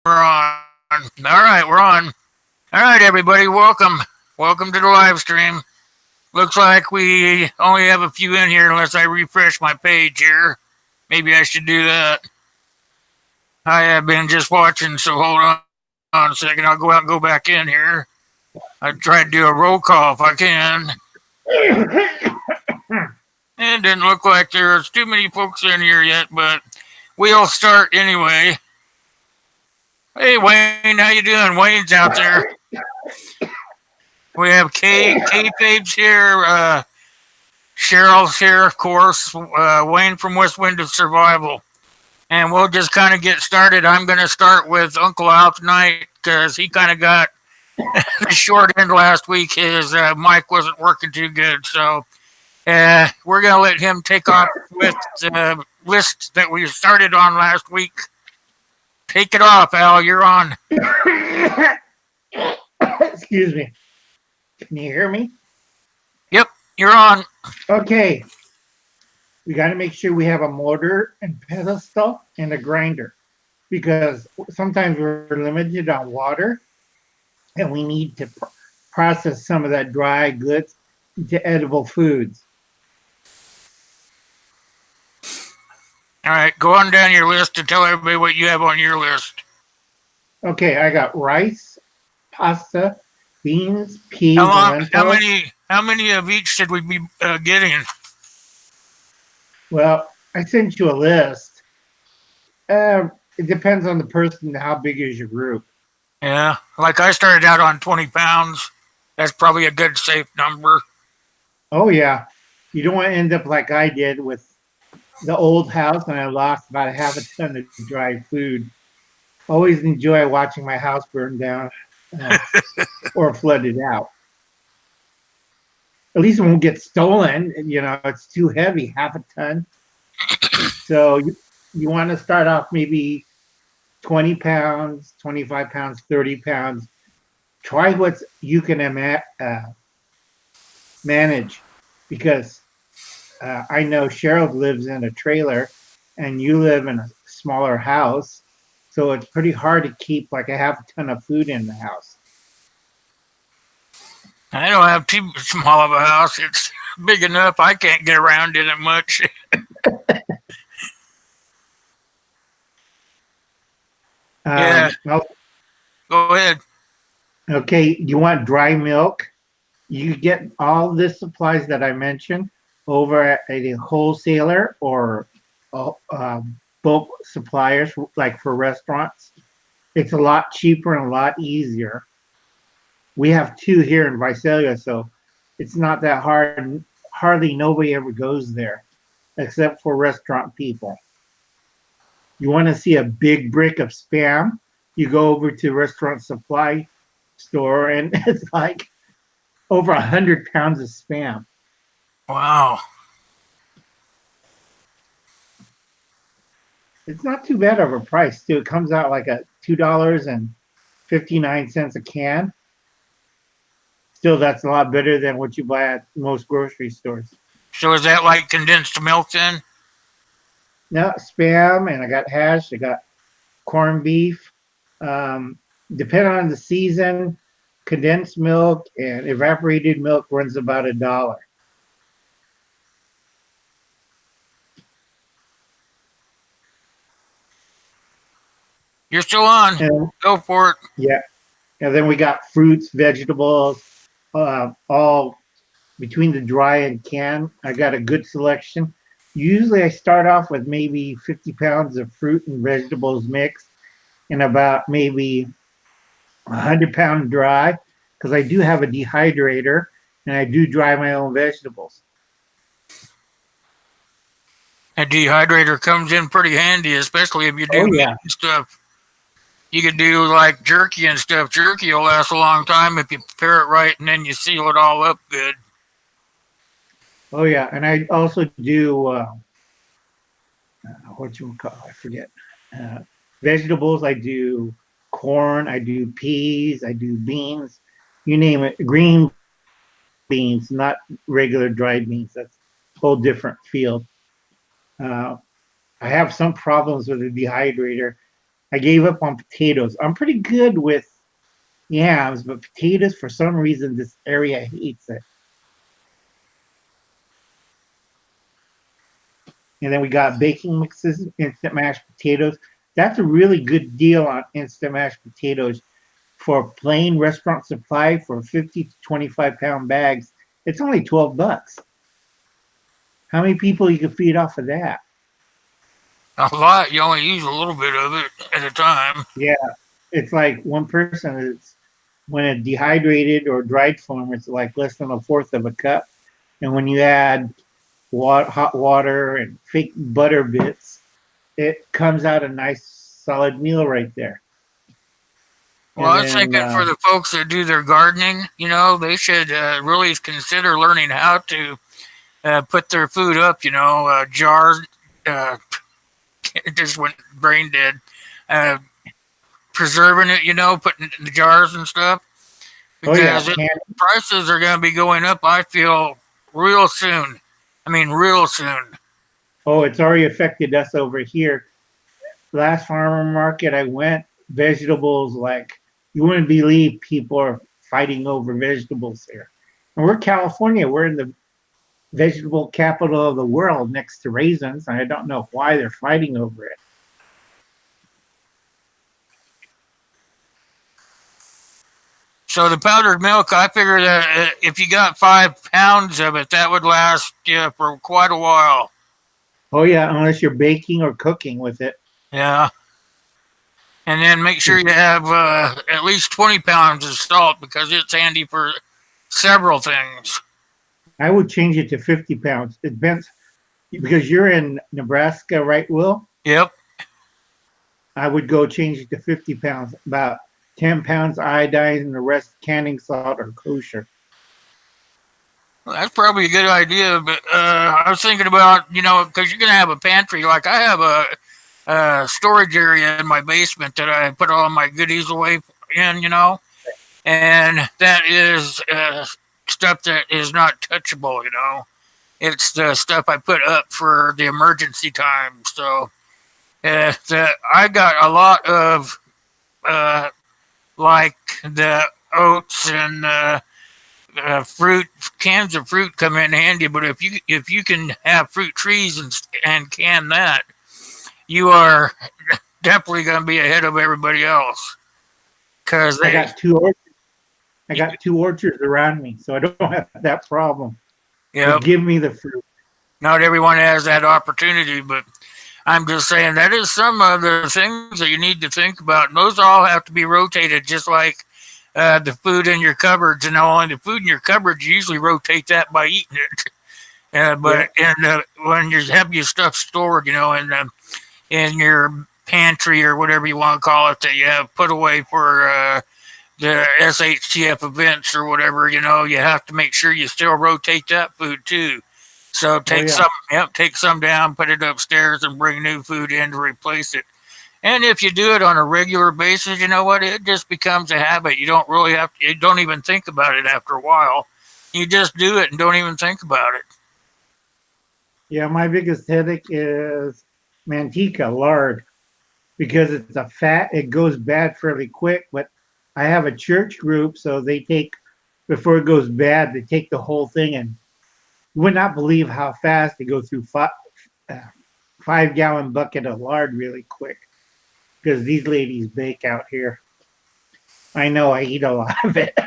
We're on. All right, we're on. All right, everybody, welcome. Welcome to the live stream. Looks like we only have a few in here unless I refresh my page here. Maybe I should do that. I have been just watching, so hold on a second. I'll go out and go back in here. I try to do a roll call if I can. It didn't look like there's too many folks in here yet, but we'll start anyway. Hey, Wayne, how you doing? Wayne's out there. We have K-Fabes here. Cheryl's here, of course. Wayne from West Wind of Survival. And we'll just kind of get started. I'm going to start with Uncle Al tonight because he kind of got the short end last week. His mic wasn't working too good. So we're going to let him take off with the list that we started on last week. Take it off, Al. You're on. Excuse me. Can you hear me? Yep, you're on. Okay. We got to make sure we have a motor and pedestal and a grinder because sometimes we're limited on water and we need to process some of that dry goods into edible foods. All right, go on down your list and tell everybody what you have on your list. Okay, I got rice, pasta, beans, peas, and lentils. How many of each should we be getting? Well, I sent you a list. It depends on the person. How big is your group? Yeah, like I started out on 20 pounds. That's probably a good safe number. Oh, yeah. You don't want to end up like I did with the old house and I lost about half a ton of dry food. Always enjoy watching my house burn down or flooded out. At least it won't get stolen. You know, it's too heavy, half a ton. So you want to start off maybe 20 pounds, 25 pounds, 30 pounds. Try what you can manage because I know Cheryl lives in a trailer and you live in a smaller house. So it's pretty hard to keep like a half a ton of food in the house. I don't have too small of a house. It's big enough. I can't get around in it much. Yeah. Go ahead. Okay, you want dry milk? You get all the supplies that I mentioned over at a wholesaler or bulk suppliers, like for restaurants. It's a lot cheaper and a lot easier. We have two here in Visalia, so it's not that hard. Hardly nobody ever goes there, except for restaurant people. You want to see a big brick of Spam? You go over to restaurant supply store, and it's like over 100 pounds of Spam. Wow. It's not too bad of a price, too. It comes out like a $2.59 a can. Still, that's a lot better than what you buy at most grocery stores. So is that like condensed milk then? No, Spam, and I got hash, I got corned beef. Depending on the season, condensed milk and evaporated milk runs about $1. You're still on. And, go for it. Yeah. And then we got fruits, vegetables, all between the dry and can. I got a good selection. Usually I start off with maybe 50 pounds of fruit and vegetables mixed and about maybe 100-pound dry because I do have a dehydrator and I do dry my own vegetables. A dehydrator comes in pretty handy, especially if you do stuff. You could do like jerky and stuff. Jerky will last a long time if you prepare it right and then you seal it all up good. Oh, yeah. And I also do, what you call, I forget, vegetables. I do corn, I do peas, I do beans, you name it, green beans, not regular dried beans. That's a whole different field. I have some problems with the dehydrator. I gave up on potatoes. I'm pretty good with yams, but potatoes, for some reason, this area hates it. And then we got baking mixes, instant mashed potatoes. That's a really good deal on instant mashed potatoes for plain restaurant supply for 50 to 25-pound bags. It's only $12. How many people you can feed off of that? A lot. You only use a little bit of it at a time. Yeah, it's like one person is when it dehydrated or dried form, it's like less than a fourth of a cup. And when you add hot water and fake butter bits, it comes out a nice solid meal right there. Well, And I was then, thinking for the folks that do their gardening, they should really consider learning how to put their food up. Jars. Uh, it just went brain dead. Uh, Preserving it, putting it in the jars and stuff, oh yeah, because prices are going to be going up. I feel real soon. I mean, real soon. oh, it's already affected us over here. Last farmer market I went, vegetables like you wouldn't believe people are fighting over vegetables here. And we're California. We're in the vegetable capital of the world next to raisins. And I don't know why they're fighting over it. So the powdered milk, I figure that if you got 5 pounds of it, that would last you for quite a while. Oh yeah, unless you're baking or cooking with it. Yeah. And then make sure you have at least 20 pounds of salt because it's handy for several things. I would change it to 50 pounds. It depends because you're in Nebraska, right, Will? Yep. I would go change it to 50 pounds, about 10 pounds iodine and the rest canning salt or kosher. Well, that's probably a good idea, but I was thinking about, because you're going to have a pantry. Like I have a storage area in my basement that I put all my goodies away in, and that is stuff that is not touchable. It's the stuff I put up for the emergency time. So I got a lot of uh, like the oats and fruit. Cans of fruit come in handy, but if you can have fruit trees and can that, you are definitely going to be ahead of everybody else. Because I got two orchards. I got two orchards around me, so I don't have that problem. They give me the fruit. Not everyone has that opportunity, but I'm just saying that is some of the things that you need to think about. And those all have to be rotated, just like the food in your cupboards. And only the food in your cupboards, you usually rotate that by eating it. But when you have your stuff stored, in your pantry or whatever you want to call it, that you have put away for the SHTF events or whatever, you have to make sure you still rotate that food too. So take some down, put it upstairs, and bring new food in to replace it. And if you do it on a regular basis, you know what? It just becomes a habit. You don't really have to, you don't even think about it after a while. You just do it and don't even think about it. Yeah, my biggest headache is manteca, lard, because it's a fat, it goes bad fairly quick. But I have a church group, so they take, before it goes bad, they take the whole thing, and you would not believe how fast they go through 5 gallon bucket of lard really quick because these ladies bake out here. I know I eat a lot of it.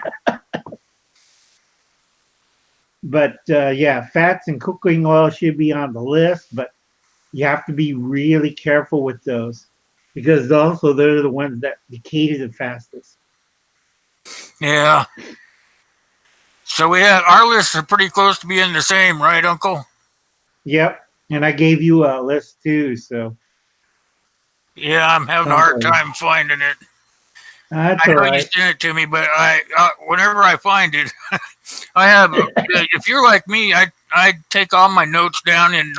But yeah, fats and cooking oil should be on the list, but you have to be really careful with those because also they're the ones that decay the fastest. Yeah. So we have our lists are pretty close to being the same, right, Uncle? Yep. And I gave you a list too, so. Yeah, I'm having a hard time finding it. That's I know all you right. sent it to me, but whenever I find it, I have. If you're like me, I take all my notes down in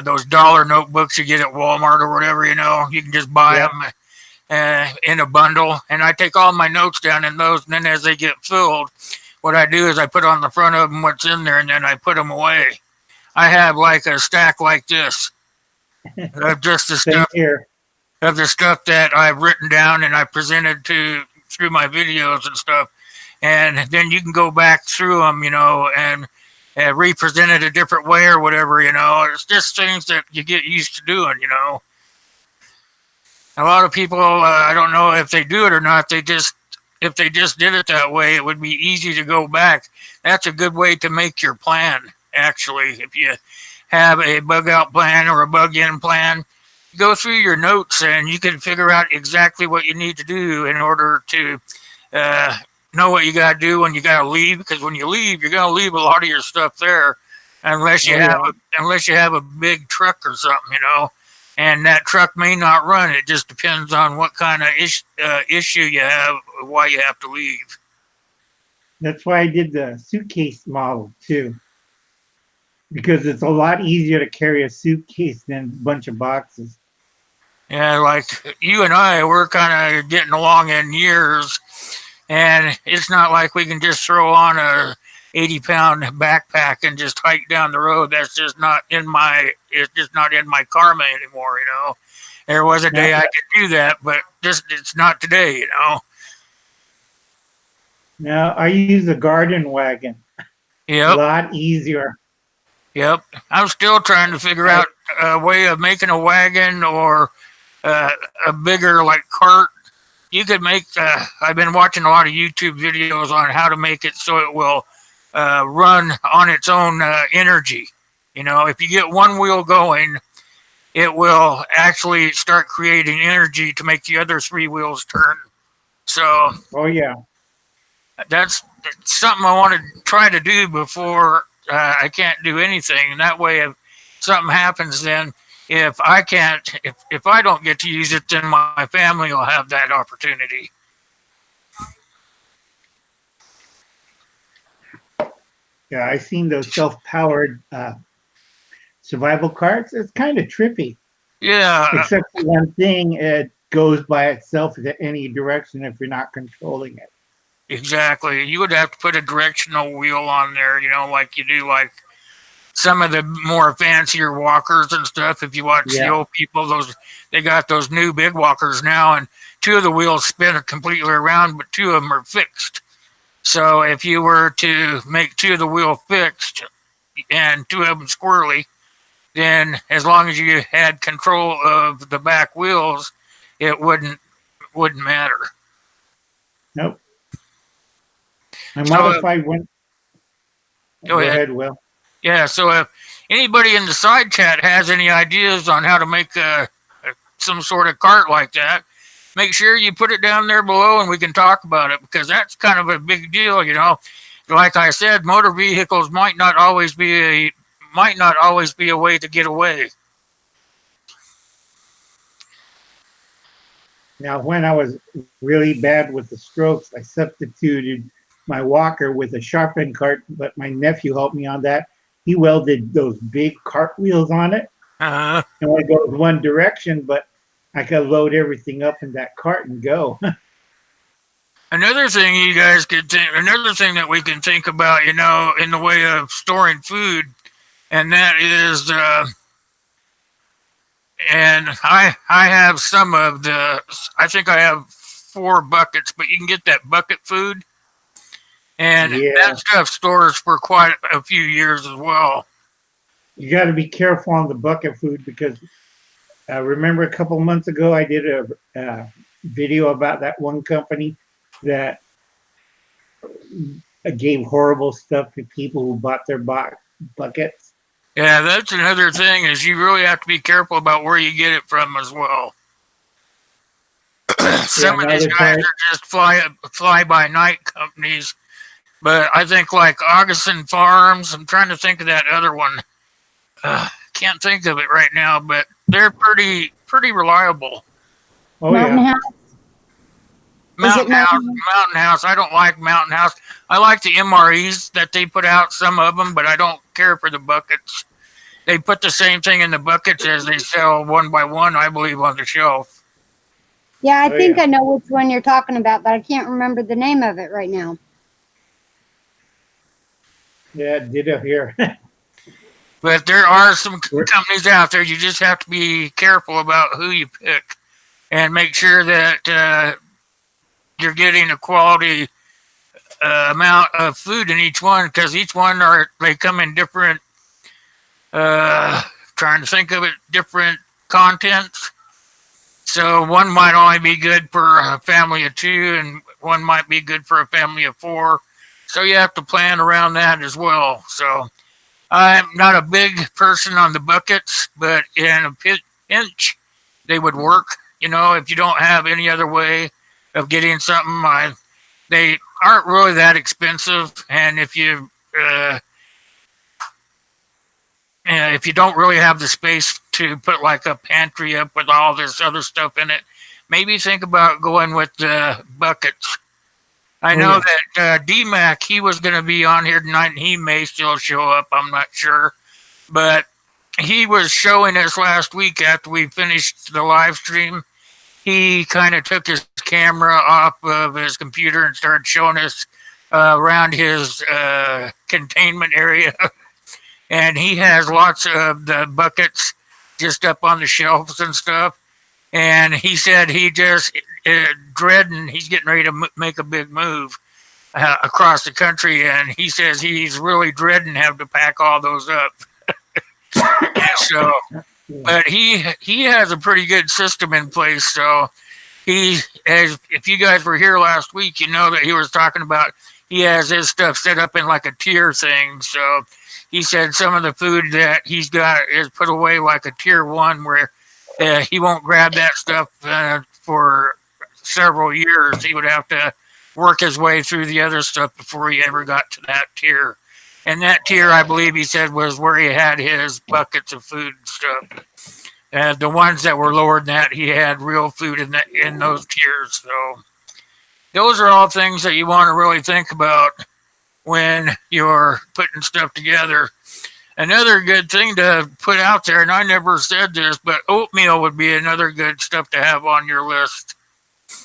those dollar notebooks you get at Walmart or whatever. You can just buy them in a bundle, and I take all my notes down in those. And then as they get filled, what I do is I put on the front of them what's in there, and then I put them away. I have like a stack like this, just the Same stuff. here. of the stuff that I've written down and I presented to through my videos and stuff. And then you can go back through them, and represent it a different way or whatever. It's just things that you get used to doing. A lot of people, I don't know if they do it or not. If they just did it that way, it would be easy to go back. That's a good way to make your plan. Actually, if you have a bug out plan or a bug in plan, go through your notes and you can figure out exactly what you need to do in order to uh, know what you got to do when you got to leave. Because when you leave, you're going to leave a lot of your stuff there, unless you Oh have yeah. unless you have a big truck or something. And that truck may not run. It just depends on what kind of issue you have, why you have to leave. That's why I did the suitcase model too, because it's a lot easier to carry a suitcase than a bunch of boxes. Yeah, like you and I, we're kind of getting along in years, and it's not like we can just throw on a 80-pound backpack and just hike down the road. That's just not in my. It's just not in my karma anymore. There was a Now, day I could do that, but just it's not today. now I use a garden wagon. A Yep, lot easier. yep. I'm still trying to figure I out a way of making a wagon or uh, a bigger like cart. You could make. I've been watching a lot of YouTube videos on how to make it so it will run on its own energy. If you get one wheel going, it will actually start creating energy to make the other three wheels turn. So oh yeah. that's something I want to try to do before I can't do anything. And that way, if something happens, then if I don't get to use it, then my family will have that opportunity. Yeah, I seen those self-powered survival carts. It's kind of trippy, Yeah, except for one thing: it goes by itself in any direction if you're not controlling it. exactly. You would have to put a directional wheel on there, like you do like some of the more fancier walkers and stuff. If you watch the Yeah. old people, those they got those new big walkers now, and two of the wheels spin completely around, but two of them are fixed. So if you were to make two of the wheel fixed and two of them squirrely, then as long as you had control of the back wheels, it wouldn't matter. Nope. I So modified one. go Go ahead. ahead, Will. Yeah. So if anybody in the side chat has any ideas on how to make some sort of cart like that, make sure you put it down there below and we can talk about it because that's kind of a big deal. Like I said, motor vehicles might not always be a way to get away. Now, when I was really bad with the strokes, I substituted my walker with a sharpened cart, but my nephew helped me on that. He welded those big cart wheels on it, Uh, and I go one direction, but I could load everything up in that cart and go. another thing that we can think about, in the way of storing food, and that is, and I have some of the, I think I have 4 buckets, but you can get that bucket food, and that Yeah, stuff stores for quite a few years as well. you got to be careful on the bucket food because remember a couple months ago I did a video about that one company that gave horrible stuff to people who bought their buckets. Yeah, that's another thing is you really have to be careful about where you get it from as well. Yeah, Some of these another guys time. are just fly by night companies, but I think like Augustin Farms. I'm trying to think of that other one. Can't think of it right now, but they're pretty reliable. Oh Mountain yeah, House. Is it Mountain House, Mountain? Mountain House. I don't like Mountain House. I like the MREs that they put out, some of them, but I don't care for the buckets. They put the same thing in the buckets as they sell one by one, I believe, on the shelf. Yeah, I oh think yeah, I know which one you're talking about, but I can't remember the name of it right now. yeah. Ditto here. But there are some companies out there. You just have to be careful about who you pick. and make sure that you're getting a quality amount of food in each one, because each one they come in different. Trying to think of it, different contents. So one might only be good for a family of two, and one might be good for a family of four. So you have to plan around that as well. So I'm not a big person on the buckets, but in a pinch, they would work. You know, if you don't have any other way of getting something, they aren't really that expensive. And if you don't really have the space to put like a pantry up with all this other stuff in it, maybe think about going with the buckets. I Oh, know yeah. that DMAC, he was going to be on here tonight, and he may still show up. I'm not sure. But he was showing us last week after we finished the live stream. He kind of took his camera off of his computer and started showing us around his containment area. And he has lots of the buckets just up on the shelves and stuff. And he said he just dreading, he's getting ready to make a big move across the country, and he says he's really dreading having to pack all those up. So, but he has a pretty good system in place. So if you guys were here last week, you know that he was talking about he has his stuff set up in like a tier thing. So he said some of the food that he's got is put away like a tier one, where he won't grab that stuff for several years. He would have to work his way through the other stuff before he ever got to that tier. And that tier, I believe he said, was where he had his buckets of food and stuff. The ones that were lower than that, he had real food in those tiers. So those are all things that you want to really think about when you're putting stuff together. Another good thing to put out there, and I never said this, but oatmeal would be another good stuff to have on your list.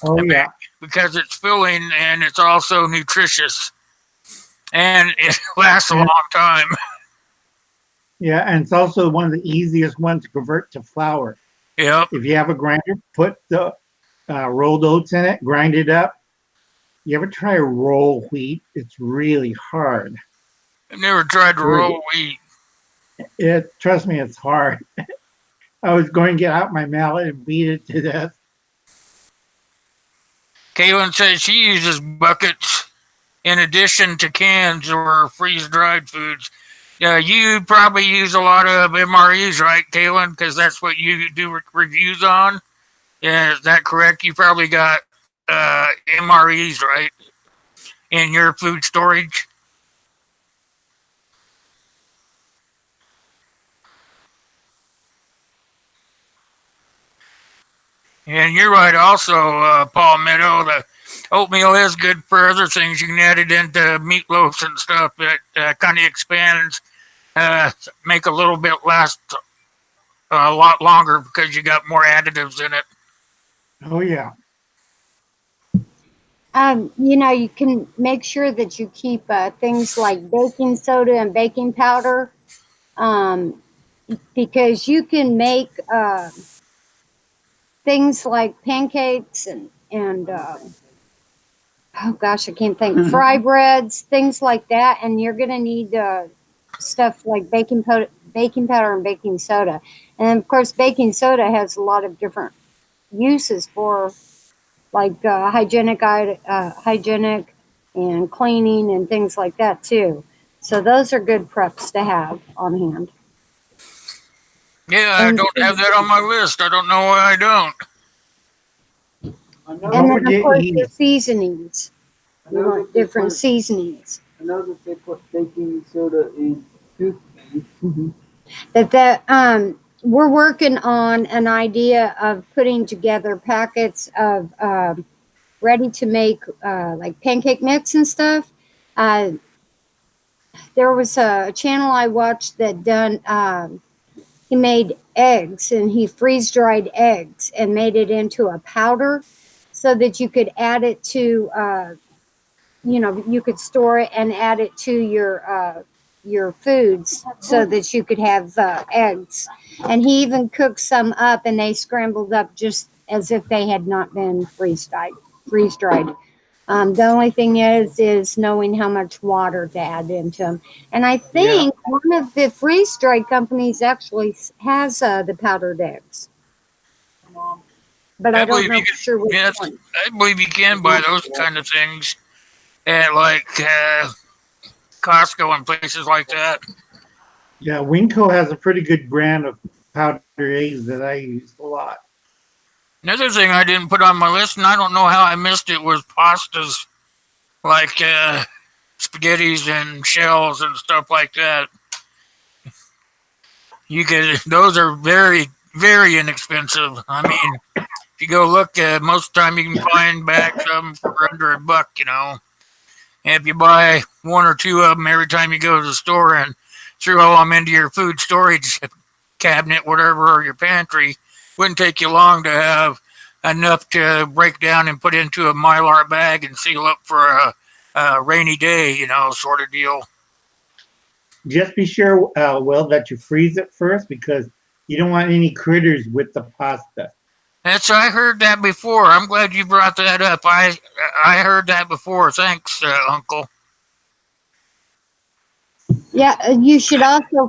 Oh, yeah. Because it's filling and it's also nutritious, and it lasts a And, long time. yeah, and it's also one of the easiest ones to convert to flour. Yep. If you have a grinder, put the rolled oats in it, grind it up. You ever try to roll wheat? It's really hard. I've never tried to roll wheat. Trust me, it's hard. I was going to get out my mallet and beat it to death. Kaylin says she uses buckets in addition to cans or freeze-dried foods. You probably use a lot of MREs, right, Kaylin? Because that's what you do reviews on. Yeah, is that correct? You probably got MREs, right, in your food storage? And you're right also, Paul Meadow, the oatmeal is good for other things. You can add it into meatloafs and stuff. It kind of expands, make a little bit last a lot longer because you got more additives in it. Oh, yeah. You can make sure that you keep things like baking soda and baking powder, because you can make things like pancakes and oh gosh, I can't think, fry breads, things like that, and you're going to need stuff like baking powder and baking soda. And of course, baking soda has a lot of different uses for like hygienic and cleaning and things like that too. So those are good preps to have on hand. Yeah, I don't have that on my list. I don't know why I don't. And then of course the seasonings. You want that different seasonings. I know that they put baking soda in toothpaste. We're working on an idea of putting together packets of ready to make like pancake mix and stuff. There was a channel I watched that he made eggs, and he freeze dried eggs and made it into a powder so that you could add it to you could store it and add it to your foods so that you could have eggs. And he even cooked some up, and they scrambled up just as if they had not been freeze dried. Freeze dried. The only thing is knowing how much water to add into them. And I Yeah. think one of the freeze dried companies actually has the powdered eggs, but I I don't believe know you for sure can. which Yes, one. I believe you can buy those kind of things at like Costco and places like that. Yeah, Winco has a pretty good brand of powdered eggs that I use a lot. Another thing I didn't put on my list, and I don't know how I missed it, was pastas like spaghettis and shells and stuff like that. You could; those are very, very inexpensive. I mean, if you go look, most of the time you can find bags of them for under $1. And if you buy one or two of them every time you go to the store and throw them into your food storage cabinet, whatever, or your pantry, wouldn't take you long to have enough to break down and put into a Mylar bag and seal up for a rainy day, sort of deal. Just be sure, Will, that you freeze it first because you don't want any critters with the pasta. I heard that before. I'm glad you brought that up. I heard that before. Thanks, Uncle. Yeah, you should also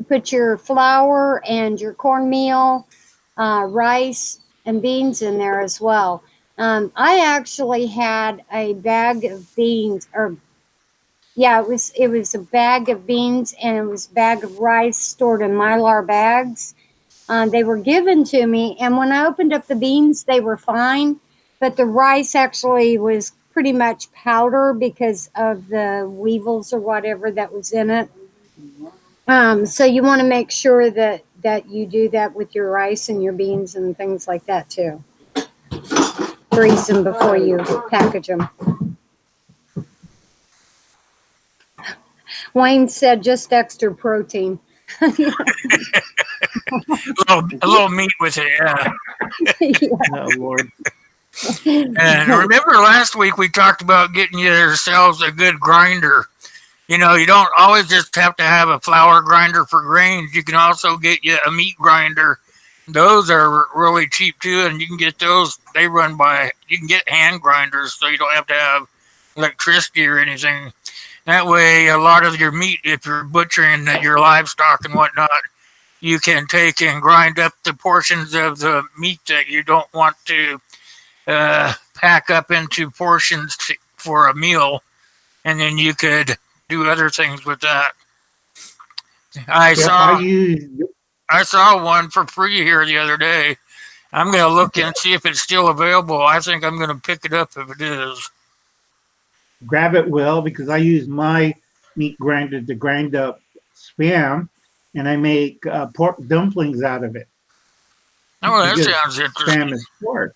put your flour and your cornmeal, rice, and beans in there as well. I actually had a bag of beans, or yeah, it was a bag of beans and it was a bag of rice stored in Mylar bags. They were given to me, and when I opened up the beans, they were fine, but the rice actually was pretty much powder because of the weevils or whatever that was in it. So you want to make sure that you do that with your rice and your beans and things like that too. Freeze them before you package them. Wayne said just extra protein. A little meat with it, yeah. Oh, Lord. And remember last week we talked about getting yourselves a good grinder. You don't always just have to have a flour grinder for grains. You can also get you a meat grinder. Those are really cheap too, and you can get those. You can get hand grinders, so you don't have to have electricity or anything. That way, a lot of your meat, if you're butchering your livestock and whatnot, you can take and grind up the portions of the meat that you don't want to pack up into portions for a meal, and then you could do other things with that. I Yep, I saw use I saw one for free here the other day. I'm gonna look and see if it's still available. I think I'm gonna pick it up if it is. grab it, Will, because I use my meat grinder to grind up spam, and I make pork dumplings out of it Oh, that because sounds interesting. spam is pork.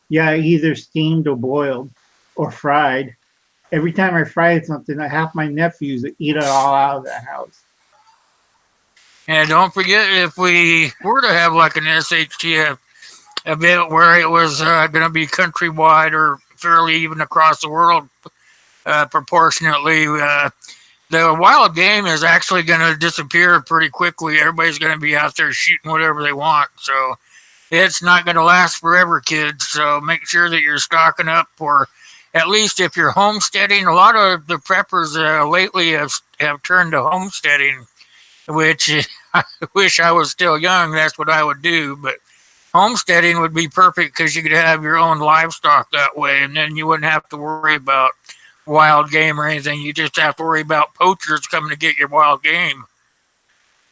Yeah, either steamed or boiled or fried. Every time I fry something, half my nephews eat it all out of the house. And don't forget, if we were to have like an SHTF event where it was going to be countrywide or fairly even across the world, proportionately, the wild game is actually going to disappear pretty quickly. Everybody's going to be out there shooting whatever they want. So it's not going to last forever, kids. So make sure that you're stocking up, or at least if you're homesteading. A lot of the preppers lately have turned to homesteading, which I wish I was still young. That's what I would do. But homesteading would be perfect because you could have your own livestock that way, and then you wouldn't have to worry about wild game or anything. You just have to worry about poachers coming to get your wild game.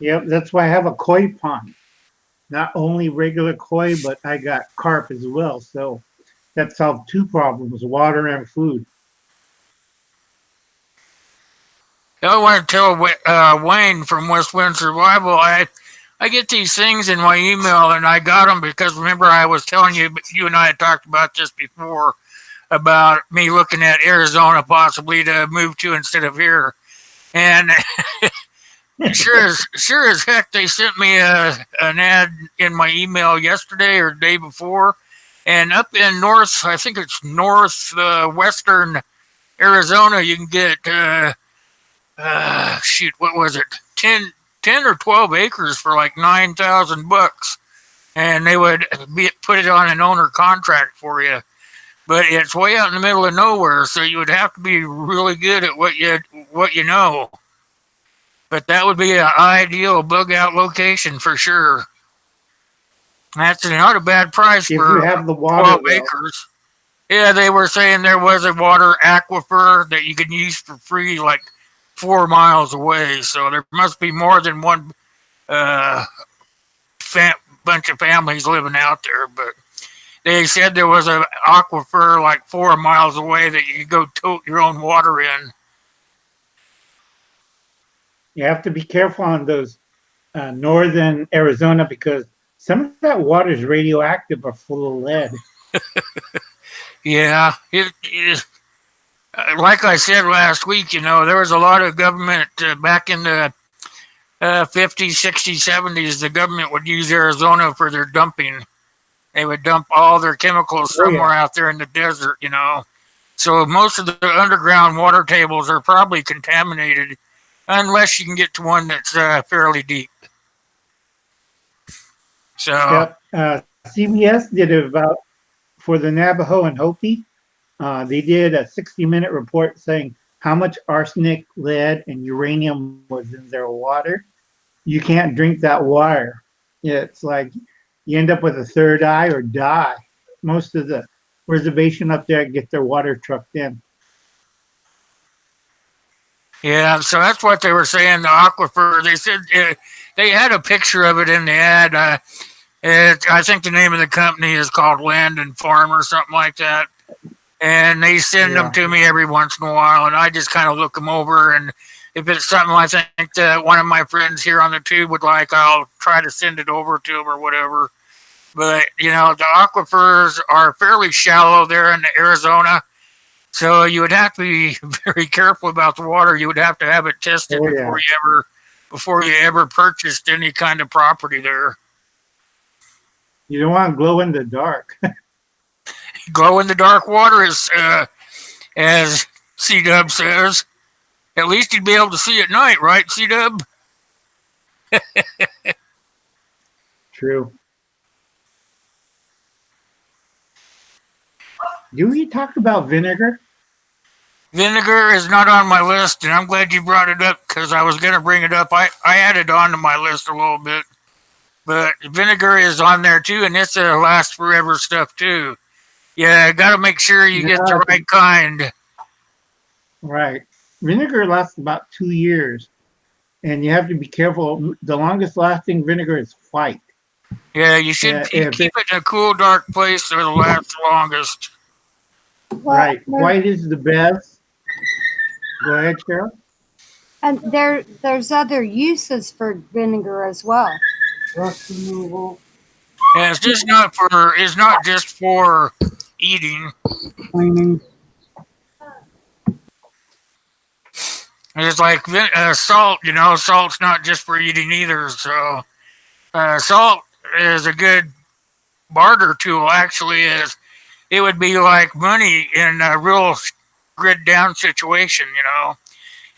Yep, that's why I have a koi pond. Not only regular koi, but I got carp as well. So that solved two problems: water and food. I want to tell Wayne from West Wind Survival, I get these things in my email, and I got them because remember I was telling you, but you and I had talked about this before about me looking at Arizona possibly to move to instead of here. And sure as heck, they sent me an ad in my email yesterday or the day before, and up in I think it's north western Arizona, you can get shoot, what was it, 10 or 12 acres for like $9,000. and they would put it on an owner contract for you. But it's way out in the middle of nowhere, so you would have to be really good at what you know. But that would be an ideal bug out location for sure. That's not a bad price If you for have the water, 12 though. acres. Yeah, they were saying there was a water aquifer that you could use for free, like 4 miles away. So there must be more than one uh, bunch of families living out there. But they said there was an aquifer like 4 miles away that you could go tote your own water in. You have to be careful on those northern Arizona because some of that water is radioactive or full of lead. Yeah, like I said last week, there was a lot of government back in the 50s, 60s, 70s. The government would use Arizona for their dumping. They would dump all their chemicals somewhere out there in the desert. So most of the underground water tables are probably contaminated unless you can get to one that's fairly deep. So, Yep. CBS did about for the Navajo and Hopi. They did a 60-minute report saying how much arsenic, lead, and uranium was in their water. You can't drink that water. It's like you end up with a third eye or die. Most of the reservation up there get their water trucked in. yeah, so that's what they were saying, the aquifer. They said they had a picture of it in the ad. I think the name of the company is called Land and Farm or something like that. And they send them to me every once in a while, and I just kind of look them over. And if it's something I think that one of my friends here on the tube would like, I'll try to send it over to them or whatever. But, the aquifers are fairly shallow there in Arizona. So you would have to be very careful about the water. You would have to have it tested before you ever purchased any kind of property there. You don't want to glow in the dark. Glow in the dark water is, as C-Dub says. At least you'd be able to see at night, right, C-Dub? True. Do we talk about vinegar? Vinegar is not on my list, and I'm glad you brought it up because I was going to bring it up. I added on to my list a little bit. But vinegar is on there too, and it's a last forever stuff too. Yeah, got to make sure you get the right kind. Right. Vinegar lasts about 2 years, and you have to be careful. The longest lasting vinegar is white. Yeah, you should keep it in a cool, dark place or it'll last the longest. Right. White is the best. Go ahead, Cheryl. And there's other uses for vinegar as well. Rust removal, Yeah, it's not just for eating. cleaning. It's like salt, salt's not just for eating either. So salt is a good barter tool, actually. It would be like money in a real grid down situation,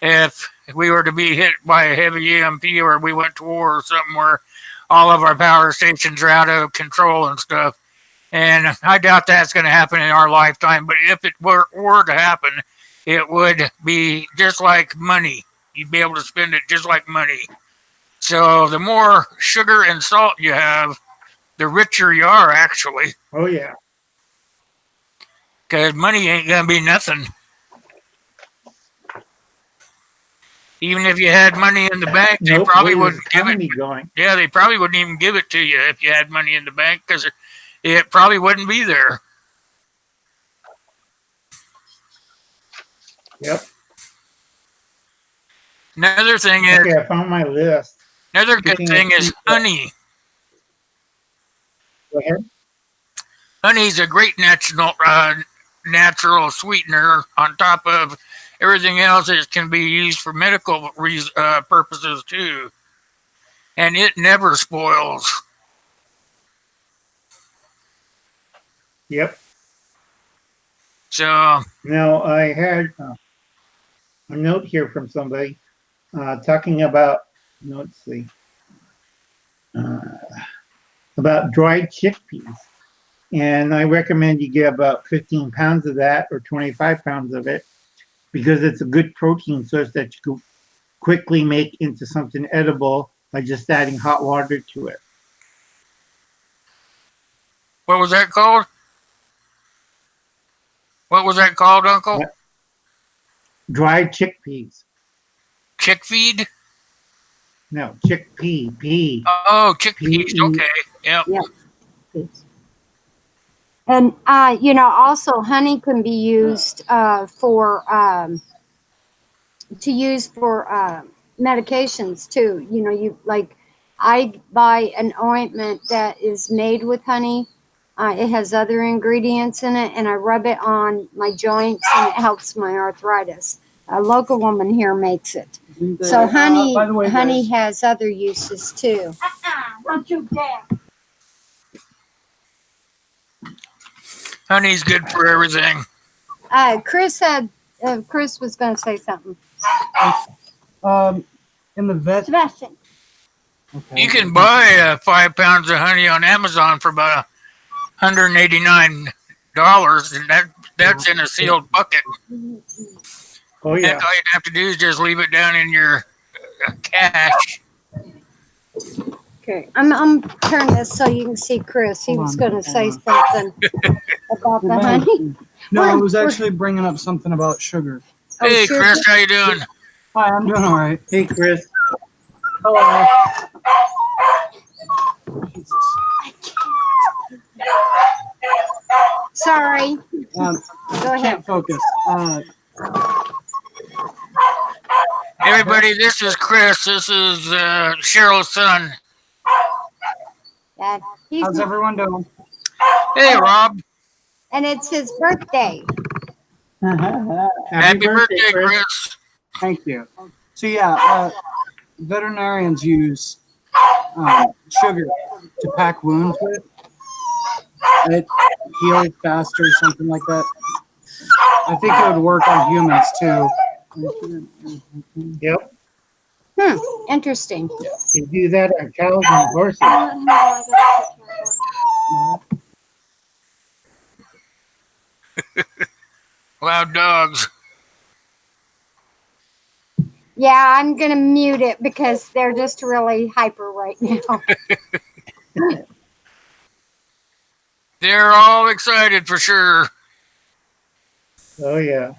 if we were to be hit by a heavy EMP or we went to war or something where all of our power stations are out of control and stuff. And I doubt that's going to happen in our lifetime, but if it were to happen, it would be just like money. You'd be able to spend it just like money. So the more sugar and salt you have, the richer you are, actually. Oh, yeah. Because money ain't going to be nothing. Even if you had money in the bank, they probably wouldn't give it. Yeah, they probably wouldn't even give it to you if you had money in the bank because it probably wouldn't be there. Yep. Another thing is. Okay, I found my list. Another good thing is honey. Go ahead. Honey is a great natural sweetener on top of everything else. It can be used for medical purposes too. And it never spoils. Yep. So. Now, I had a note here from somebody talking about, let's see. about dried chickpeas. And I recommend you get about 15 pounds of that or 25 pounds of it because it's a good protein source that you can quickly make into something edible by just adding hot water to it. What was that called? What was that called, Uncle? Dried chickpeas. Chick feed? No, chickpea, pea. Oh, chickpeas. P-E. Okay. Yep. Yeah. And also honey can be used for medications too. You like I buy an ointment that is made with honey. It has other ingredients in it, and I rub it on my joints, and it helps my arthritis. A local woman here makes it. So honey, by the way, honey guys, has other uses too. Don't you dare. Honey's good for everything. Chris was going to say something. in the vet. Sebastian. Okay. You can buy 5 pounds of honey on Amazon for about $189, and that's in a sealed bucket. Oh And yeah. all you have to do is just leave it down in your cache. Okay, I'm turning this so you can see Chris. He was going to say something about the honey. No, I was actually bringing up something about sugar. Hey, sure. Chris, how you doing? Hi, I'm doing all right. Hey, Chris. Hello. Jesus. Sorry. Go ahead. Can't focus. Everybody, this is Chris. This is Cheryl's son. Dad, he's How's everyone doing? Hey, Rob. and it's his birthday. Happy birthday, Chris. Thank you. So yeah, veterinarians use sugar to pack wounds with. It heals faster, something like that. I think it would work on humans too. Yep. Interesting. You do that on cows and horses. Loud dogs. Yeah, I'm going to mute it because they're just really hyper right now. They're all excited for sure. Oh yeah.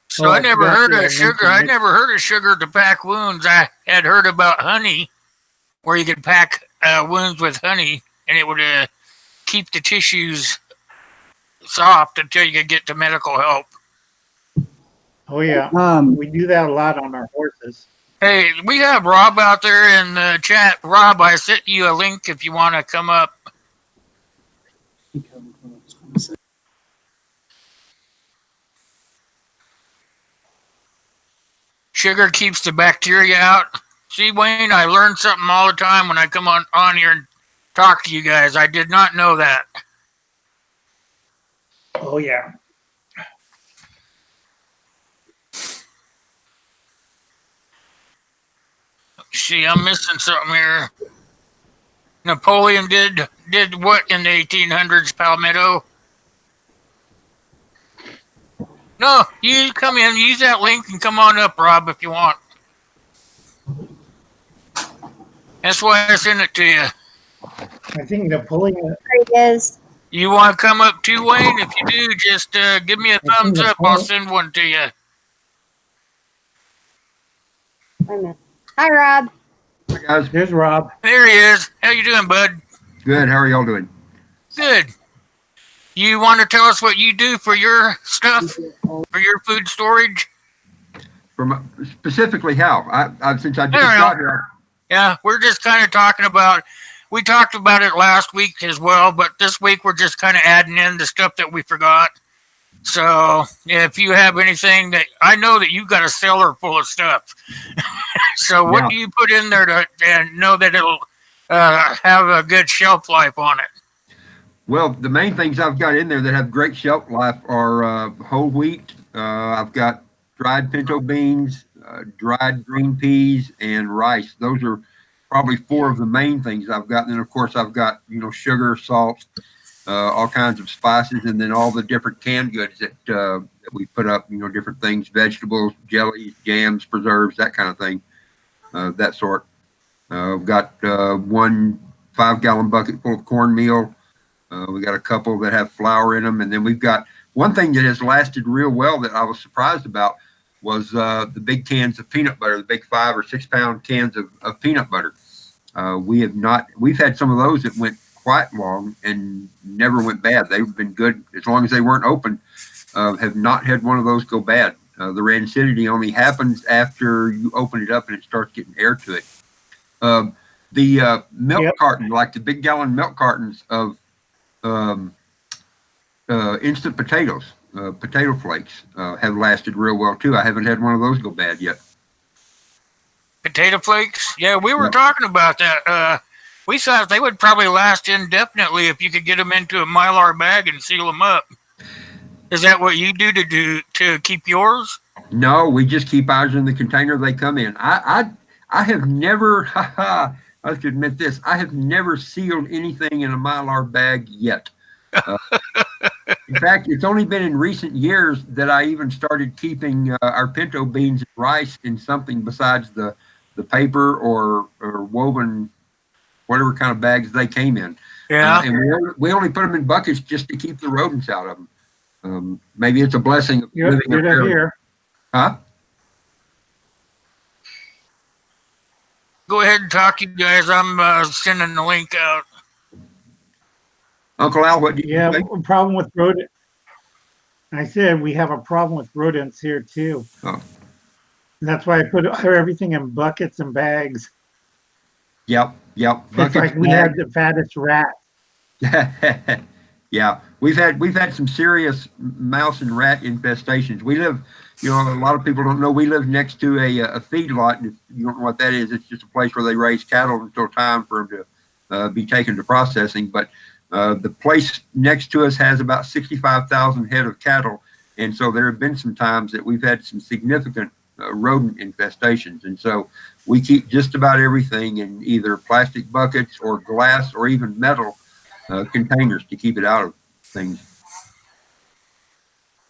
So Oh, I I never forgot heard to of sugar. mention I it. never heard of sugar to pack wounds. I had heard about honey, where you could pack wounds with honey, and it would keep the tissues soft until you could get to medical help. Oh yeah. We do that a lot on our horses. Hey, we have Rob out there in the chat. Rob, I sent you a link if you want to come up. Sugar keeps the bacteria out. See, Wayne, I learn something all the time when I come on here and talk to you guys. I did not know that. Oh yeah. See, I'm missing something here. Napoleon did what in the 1800s, Palmetto? No, you come in, use that link, and come on up, Rob, if you want. That's why I sent it to you. I think Napoleon. There he is. You want to come up too, Wayne? If you do, just give me a thumbs up. I'll send one to you. Wait a minute. Hi, Rob. Hi guys, There's Rob. There he is. How you doing, bud? good. How are y'all doing? Good. You want to tell us what you do for your stuff, for your food storage? From specifically how? I since I just I don't got know. here. Yeah, we're just kind of talking about. We talked about it last week as well, but this week we're just kind of adding in the stuff that we forgot. So if you have anything that I know that you've got a cellar full of stuff. So what Yeah. do you put in there to and know that it'll have a good shelf life on it? Well, the main things I've got in there that have great shelf life are whole wheat. I've got dried pinto beans, dried green peas, and rice. Those are probably four of the main things I've got. And then of course I've got, sugar, salt, all kinds of spices, and then all the different canned goods that we put up, different things, vegetables, jellies, jams, preserves, that kind of thing, that sort. We've got one 5-gallon bucket full of cornmeal. We got a couple that have flour in them. And then we've got one thing that has lasted real well that I was surprised about was the big cans of peanut butter, the big 5 or 6 pound cans of peanut butter. We've had some of those that went quite long and never went bad. They've been good as long as they weren't open. Have not had one of those go bad. The rancidity only happens after you open it up and it starts getting air to it. The milk carton, like the big gallon milk cartons of instant potatoes, potato flakes, have lasted real well too. I haven't had one of those go bad yet. Potato flakes? Yeah, we were talking about that. We thought they would probably last indefinitely if you could get them into a Mylar bag and seal them up. Is that what you do to keep yours? No, we just keep ours in the container they come in. I have never, I have to admit this, I have never sealed anything in a Mylar bag yet. In fact, it's only been in recent years that I even started keeping our pinto beans and rice in something besides the paper or woven, whatever kind of bags they came in. Yeah. And we only put them in buckets just to keep the rodents out of them. Maybe it's a blessing of living up there. Here. Huh? Go ahead and talk, you guys. I'm sending the link out. Uncle Al, what do you think? A problem with rodent. I said we have a problem with rodents here too. Oh. That's why I put everything in buckets and bags. Yep. It's like we had the fattest rat. Yeah, we've had some serious mouse and rat infestations. We live, a lot of people don't know, we live next to a feedlot, and if you don't know what that is, it's just a place where they raise cattle until time for them to be taken to processing. But the place next to us has about 65,000 head of cattle, and so there have been some times that we've had some significant rodent infestations, and so we keep just about everything in either plastic buckets or glass or even metal containers to keep it out of things.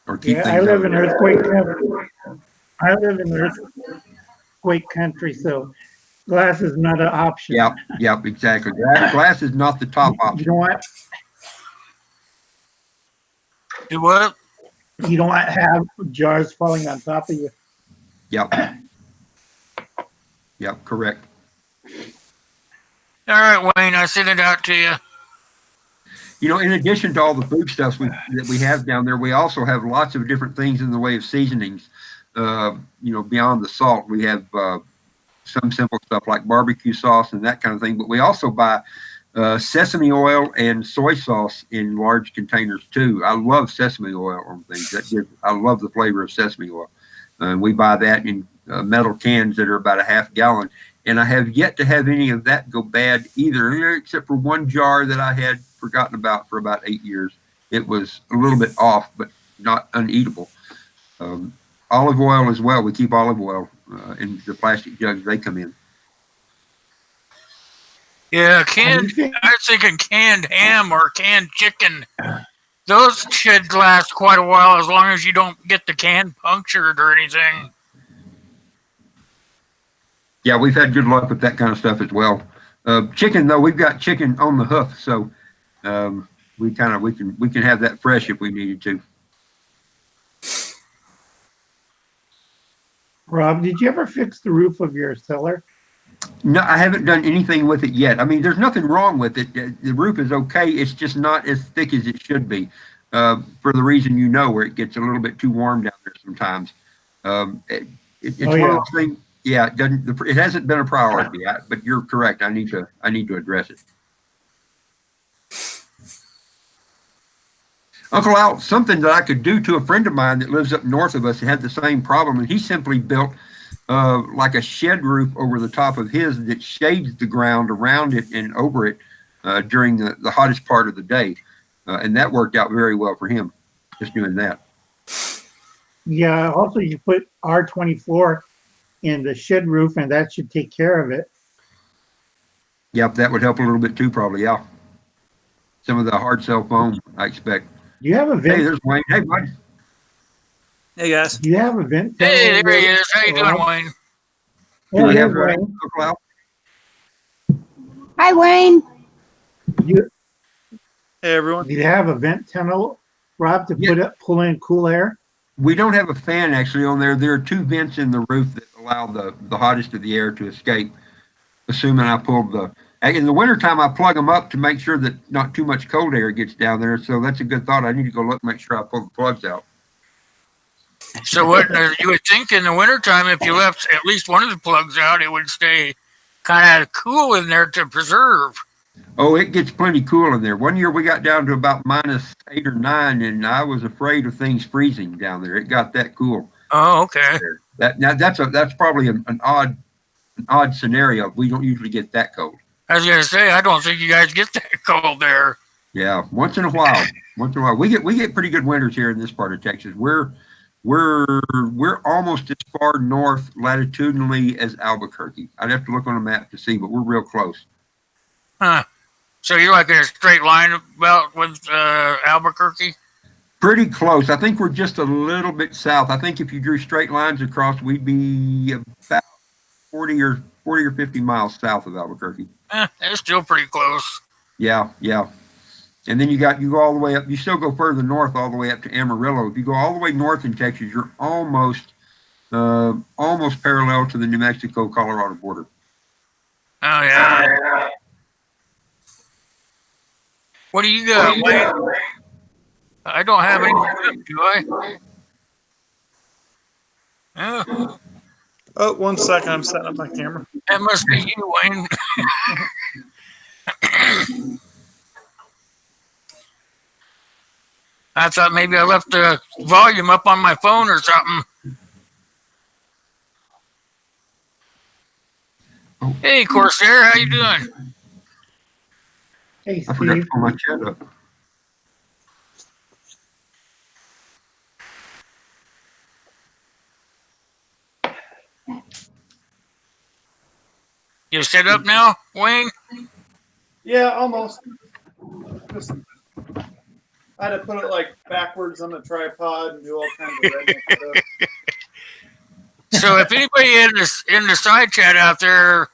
Or keep things I live out in earthquake country, so glass is not an option. Yep, exactly. Glass is not the top option. You know what? Do what? You don't have jars falling on top of you. Yep, correct. All right, Wayne, I sent it out to you. In addition to all the foodstuffs that we have down there, we also have lots of different things in the way of seasonings. Beyond the salt, we have some simple stuff like barbecue sauce and that kind of thing. But we also buy sesame oil and soy sauce in large containers too. I love sesame oil on things. I love the flavor of sesame oil. We buy that in metal cans that are about a half gallon. And I have yet to have any of that go bad either, except for one jar that I had forgotten about for about 8 years. It was a little bit off, but not uneatable. Olive oil as well. We keep olive oil in the plastic jugs they come in. Yeah, I was thinking canned ham or canned chicken. Those should last quite a while as long as you don't get the can punctured or anything. Yeah, we've had good luck with that kind of stuff as well. Chicken though, we've got chicken on the hoof, so we can have that fresh if we needed to. Rob, did you ever fix the roof of your cellar? No, I haven't done anything with it yet. I mean, there's nothing wrong with it. The roof is okay. It's just not as thick as it should be, for the reason where it gets a little bit too warm down there sometimes. It's one of those things. Yeah, it hasn't been a priority, but you're correct. I need to address it. Uncle Al, something that I could do to a friend of mine that lives up north of us had the same problem, and he simply built like a shed roof over the top of his that shades the ground around it and over it during the hottest part of the day. And that worked out very well for him, just doing that. Yeah, also you put R24 in the shed roof, and that should take care of it. Yep, that would help a little bit too, probably. Yeah. Some of the hard cell foam, I expect. Do you have a Hey, vent? there's Wayne. Hey, buddy. Hey guys. Do you have a vent? Hey, tunnel there he there? is. How you doing, Wayne? Do Oh, we have there's the Wayne. Uncle Al? Hi, Wayne. You, Hey everyone. do you have a vent tunnel, Rob, to Yeah. pull in cool air? We don't have a fan actually on there. There are two vents in the roof that allow the hottest of the air to escape, assuming I pulled the. In the wintertime, I plug them up to make sure that not too much cold air gets down there. So that's a good thought. I need to go look, make sure I pull the plugs out. So what you would think in the wintertime, if you left at least one of the plugs out, it would stay kind of cool in there to preserve. Oh, it gets plenty cool in there. One year we got down to about -8 or 9, and I was afraid of things freezing down there. It got that cool. Oh, okay. That's probably an odd scenario. We don't usually get that cold. I was gonna say, I don't think you guys get that cold there. Yeah, once in a while. Once in a while, we get pretty good winters here in this part of Texas. We're almost as far north latitudinally as Albuquerque. I'd have to look on a map to see, but we're real close. Huh. So you're like in a straight line about with Albuquerque? Pretty close. I think we're just a little bit south. I think if you drew straight lines across, we'd be about 40 or 50 miles south of Albuquerque. It's still pretty close. Yeah. And then you go all the way up. You still go further north, all the way up to Amarillo. If you go all the way north in Texas, you're almost parallel to the New Mexico-Colorado border. Oh yeah. What do you got, Wayne? I don't have any, do I? Oh, Oh, 1 second. I'm setting up my camera. that must be you, Wayne. I thought maybe I left the volume up on my phone or something. Oh. Hey, Corsair, how you doing? Hey, I forgot to Steve. pull my chat up. You set up now, Wayne? Yeah, almost. Just, I had to put it like backwards on the tripod and do all kinds of redneck stuff. So if anybody in the side chat out there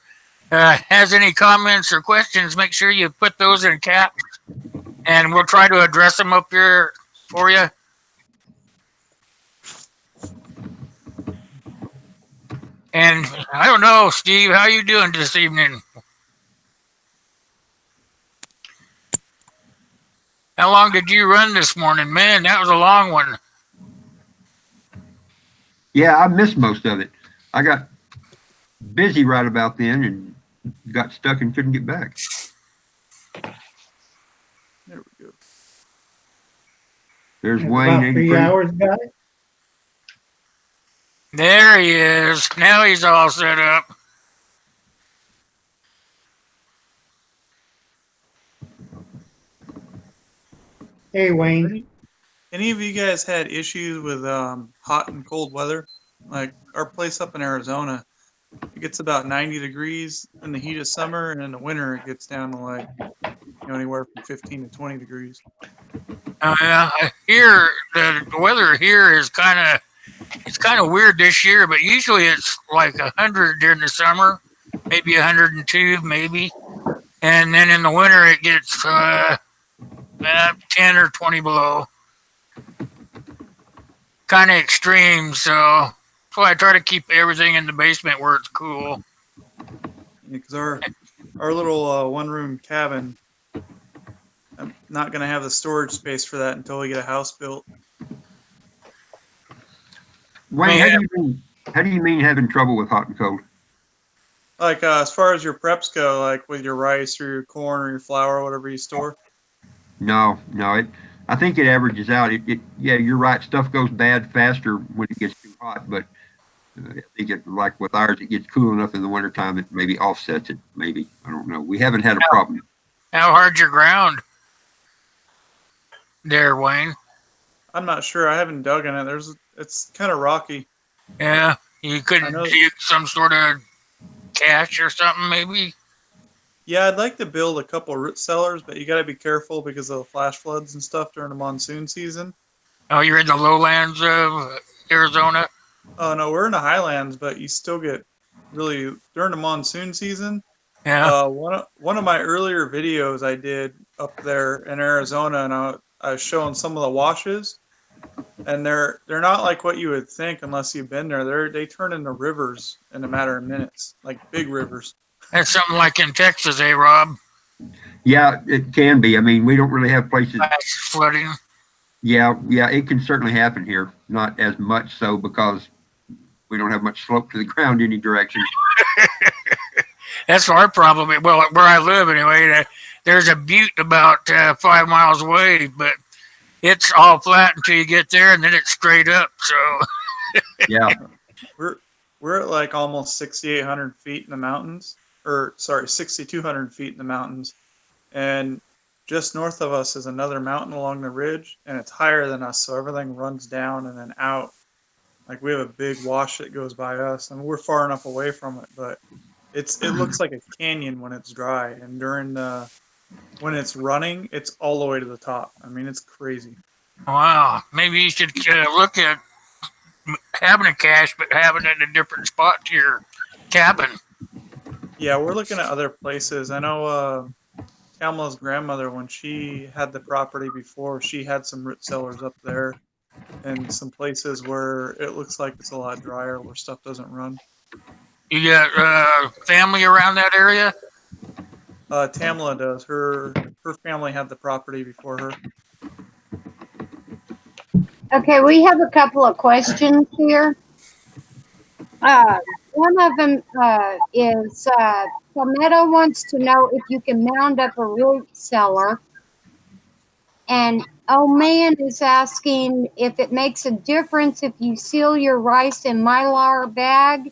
has any comments or questions, make sure you put those in caps, and we'll try to address them up here for you. And I don't know, Steve, how you doing this evening? How long did you run this morning? Man, that was a long one. Yeah, I missed most of it. I got busy right about then and got stuck and couldn't get back. There we go. There's It's Wayne. about 3 hours, guys. There he is. Now he's all set up. Hey, Wayne. Any of you guys had issues with hot and cold weather? Like our place up in Arizona, it gets about 90 degrees in the heat of summer, and in the winter it gets down to like anywhere from 15 to 20 degrees. Yeah, I hear the weather here is kind of weird this year, but usually it's like 100 during the summer, maybe 102, maybe, and then in the winter it gets 10 or 20 below. Kind of extreme, so that's why I try to keep everything in the basement where it's cool. Because our little one-room cabin, I'm not going to have the storage space for that until we get a house built. Wayne, Man. how do you mean having trouble with hot and cold? Like as far as your preps go, like with your rice or your corn or your flour or whatever you store. No. I think it averages out. Yeah, you're right. Stuff goes bad faster when it gets too hot, but I think like with ours, it gets cool enough in the wintertime it maybe offsets it. Maybe, I don't know. We haven't had a problem. How hard's your ground there, Wayne? I'm not sure. I haven't dug in it. It's kind of rocky. Yeah, you couldn't I know. do some sort of cache or something, maybe. Yeah, I'd like to build a couple root cellars, but you got to be careful because of the flash floods and stuff during the monsoon season. Oh, you're in the lowlands of Arizona? Oh no, we're in the highlands, but you still get really during the monsoon season. Yeah. One of my earlier videos I did up there in Arizona, and I was showing some of the washes, and they're not like what you would think unless you've been there. They turn into rivers in a matter of minutes, like big rivers. That's something like in Texas, eh, Rob? Yeah, it can be. I mean, we don't really have places. Flash flooding. Yeah, it can certainly happen here. Not as much so because we don't have much slope to the ground any direction. That's our problem. Well, where I live anyway, there's a butte about 5 miles away, but it's all flat until you get there, and then it's straight up. So Yeah, We're at like almost 6,800 feet in the mountains, or sorry, 6,200 feet in the mountains, and just north of us is another mountain along the ridge, and it's higher than us, so everything runs down and then out. Like we have a big wash that goes by us, and we're far enough away from it, but it looks like a canyon when it's dry, and when it's running, it's all the way to the top. I mean, it's crazy. wow, maybe you should look at having a cache, but having it in a different spot to your cabin. Yeah, we're looking at other places. I know Kamala's grandmother, when she had the property before, she had some root cellars up there and some places where it looks like it's a lot drier, where stuff doesn't run. You got family around that area? Tamla does. Her family had the property before her. Okay, we have a couple of questions here. One of them is Palmetto wants to know if you can mound up a root cellar. And oh man is asking if it makes a difference if you seal your rice in Mylar bag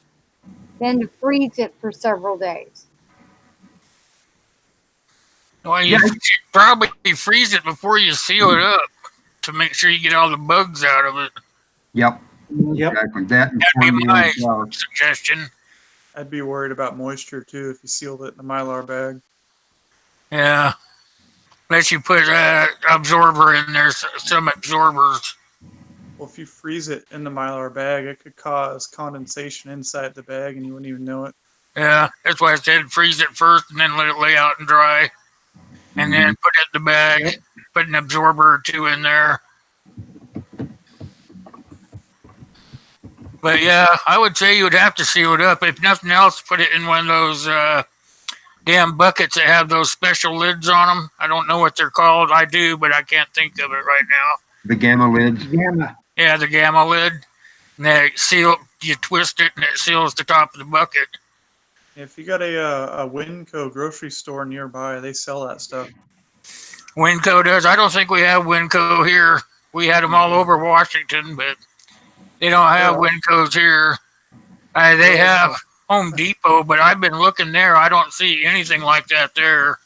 than to freeze it for several days. Well, you should probably freeze it before you seal it up to make sure you get all the bugs out of it. yep, Yep. exactly. That and That'd be my cornmeal. suggestion. I'd be worried about moisture too if you sealed it in a Mylar bag. Yeah. Unless you put absorber in there, some absorbers. Well, if you freeze it in the Mylar bag, it could cause condensation inside the bag and you wouldn't even know it. Yeah, that's why I said freeze it first and then let it lay out and dry. And then put it in the bag, put an absorber or two in there. But yeah, I would say you would have to seal it up. If nothing else, put it in one of those damn buckets that have those special lids on them. I don't know what they're called. I do, but I can't think of it right now. The gamma lids. Gamma. Yeah, the gamma lid. And they seal, you twist it and it seals the top of the bucket. If you got a Winco grocery store nearby, they sell that stuff. Winco does. I don't think we have Winco here. We had them all over Washington, but they don't have Wincos here. They have Home Depot, but I've been looking there. I don't see anything like that there.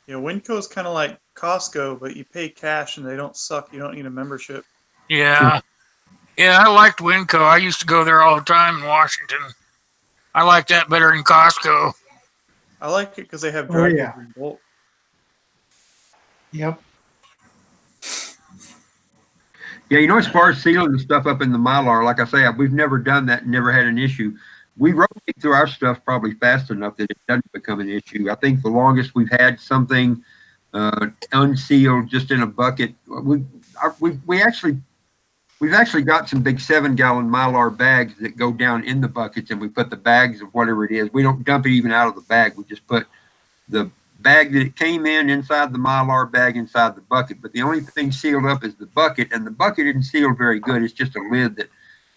Yeah, Winco's kind of like Costco, but you pay cash and they don't suck. You don't need a membership. Yeah. Yeah, I liked Winco. I used to go there all the time in Washington. I like that better than Costco. I like it because they have Oh, dry yeah. goods in bulk. Yep. Yeah, as far as sealing the stuff up in the Mylar, like I say, we've never done that and never had an issue. We rotate through our stuff probably fast enough that it doesn't become an issue. I think the longest we've had something unsealed just in a bucket. We've actually got some big 7-gallon Mylar bags that go down in the buckets, and we put the bags of whatever it is. We don't dump it even out of the bag. We just put the bag that it came in inside the Mylar bag inside the bucket. But the only thing sealed up is the bucket, and the bucket isn't sealed very good. It's just a lid that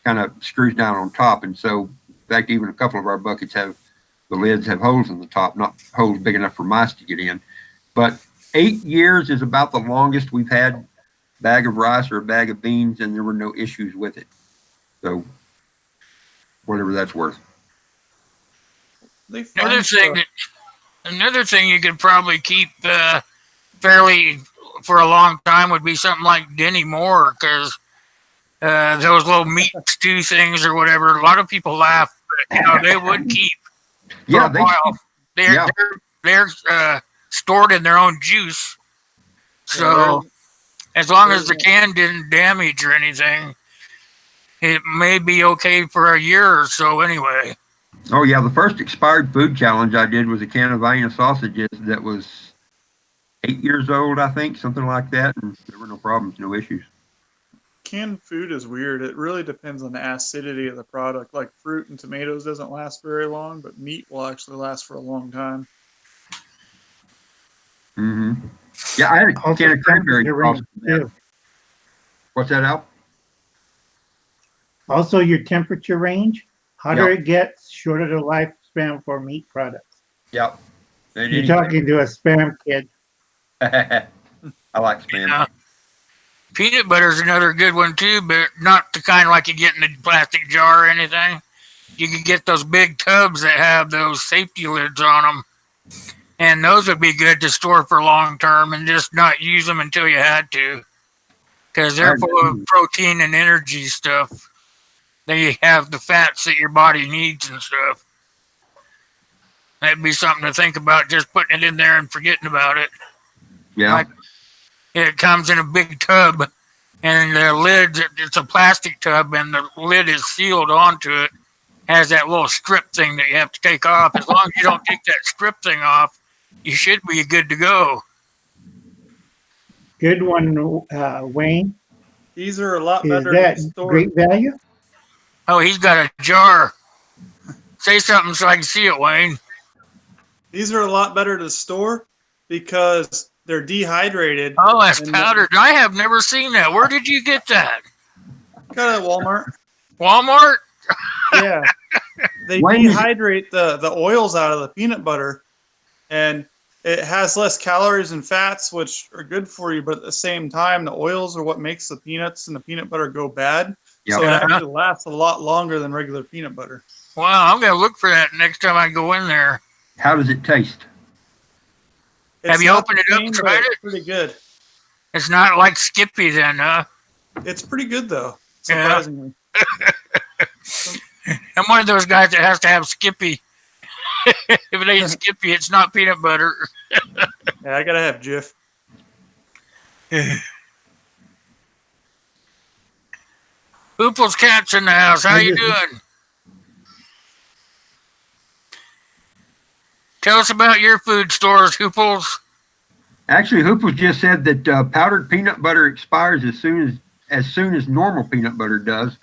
kind of screws down on top. And so, in fact, even a couple of our buckets the lids have holes in the top, not holes big enough for mice to get in. But 8 years is about the longest we've had a bag of rice or a bag of beans, and there were no issues with it. So, whatever that's worth. They find Another thing you could probably keep fairly for a long time would be something like Denny Moore, because those little meat stew things or whatever. A lot of people laugh, but they would keep. Yeah, for a while. They're Yeah. they're stored in their own juice. So as long as the can didn't damage or anything, it may be okay for a year or so anyway. Oh yeah, the first expired food challenge I did was a can of Vienna sausages that was 8 years old, I think, something like that, and there were no problems, no issues. Canned food is weird. It really depends on the acidity of the product. Like fruit and tomatoes doesn't last very long, but meat will actually last for a long time. Hmm. Yeah, I had a Also can of cranberry temperature sauce. range too. What's that, Al? Also your temperature range, hotter Yep. it gets, shorter the lifespan for meat products. Yep. And You're anything. talking to a spam kid. I like spam. Yeah. Peanut butter is another good one too, but not the kind like you get in a plastic jar or anything. You can get those big tubs that have those safety lids on them, and those would be good to store for long term and just not use them until you had to, because they're full of protein and energy stuff. They have the fats that your body needs and stuff. That'd be something to think about, just putting it in there and forgetting about it. Yeah. Like, it comes in a big tub, and the lid, it's a plastic tub, and the lid is sealed onto it. Has that little strip thing that you have to take off. As long as you don't take that strip thing off, you should be good to go. Good one, Wayne. These are a lot Is better that to store. great value? Oh, he's got a jar. Say something so I can see it, Wayne. These are a lot better to store because they're dehydrated. Oh, that's and powdered. I have never seen that. Where did you get that? Got it at Walmart. Walmart? Yeah. They Wayne is- dehydrate the oils out of the peanut butter, and it has less calories and fats, which are good for you. But at the same time, the oils are what makes the peanuts and the peanut butter go bad. Yep. So it actually lasts a lot longer than regular peanut butter. Wow, I'm going to look for that next time I go in there. How does it taste? It's Have you not opened the it up same, and but tried it's it? pretty good. It's not like Skippy then, huh? It's pretty good though, Yeah. surprisingly. I'm one of those guys that has to have Skippy. If it ain't Skippy, it's not peanut butter. Yeah, I gotta have Jif. Hoople's cat's in the house. How I you just- doing? Tell us about your food stores, Hooples. Actually, Hooples just said that powdered peanut butter expires as soon as normal peanut butter does,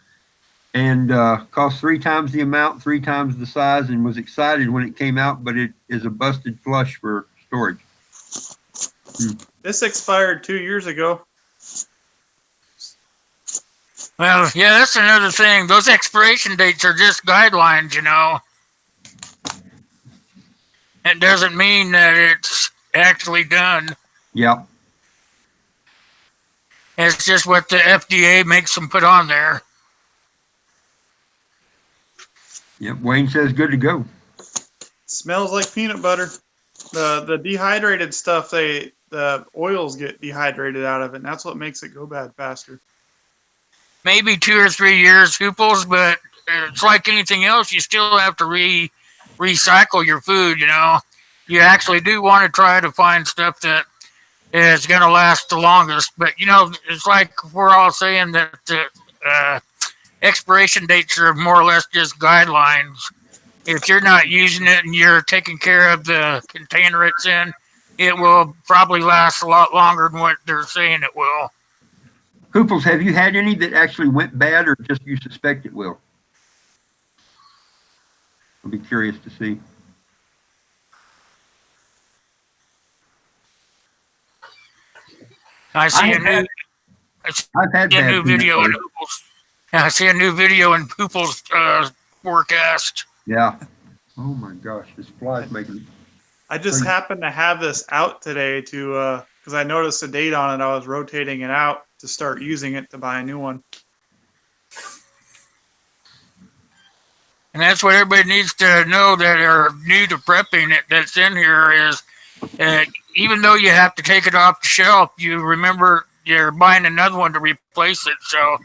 and costs 3 times the amount, 3 times the size, and was excited when it came out, but it is a busted flush for storage. This expired 2 years ago. Well, yeah, that's another thing. Those expiration dates are just guidelines, you know. It doesn't mean that it's actually done. Yep. It's just what the FDA makes them put on there. Yep. Wayne says good to go. Smells like peanut butter. The dehydrated stuff, the oils get dehydrated out of it, and that's what makes it go bad faster. Maybe 2 or 3 years, Hooples, but it's like anything else. You still have to recycle your food, you know. You actually do want to try to find stuff that is going to last the longest. But, you know, it's like we're all saying that the expiration dates are more or less just guidelines. If you're not using it and you're taking care of the container it's in, it will probably last a lot longer than what they're saying it will. Hooples, have you had any that actually went bad, or just you suspect it will? I'll be curious to see. I see a new I've had see a bad new peanut video in butter. Hooples. I see a new video in Hooples forecast. Yeah. Oh my gosh, this fly's making. I just happened to have this out today to because I noticed a date on it. I was rotating it out to start using it to buy a new one. And that's what everybody needs to know that are new to prepping it that's in here is even though you have to take it off the shelf, you remember you're buying another one to replace it. So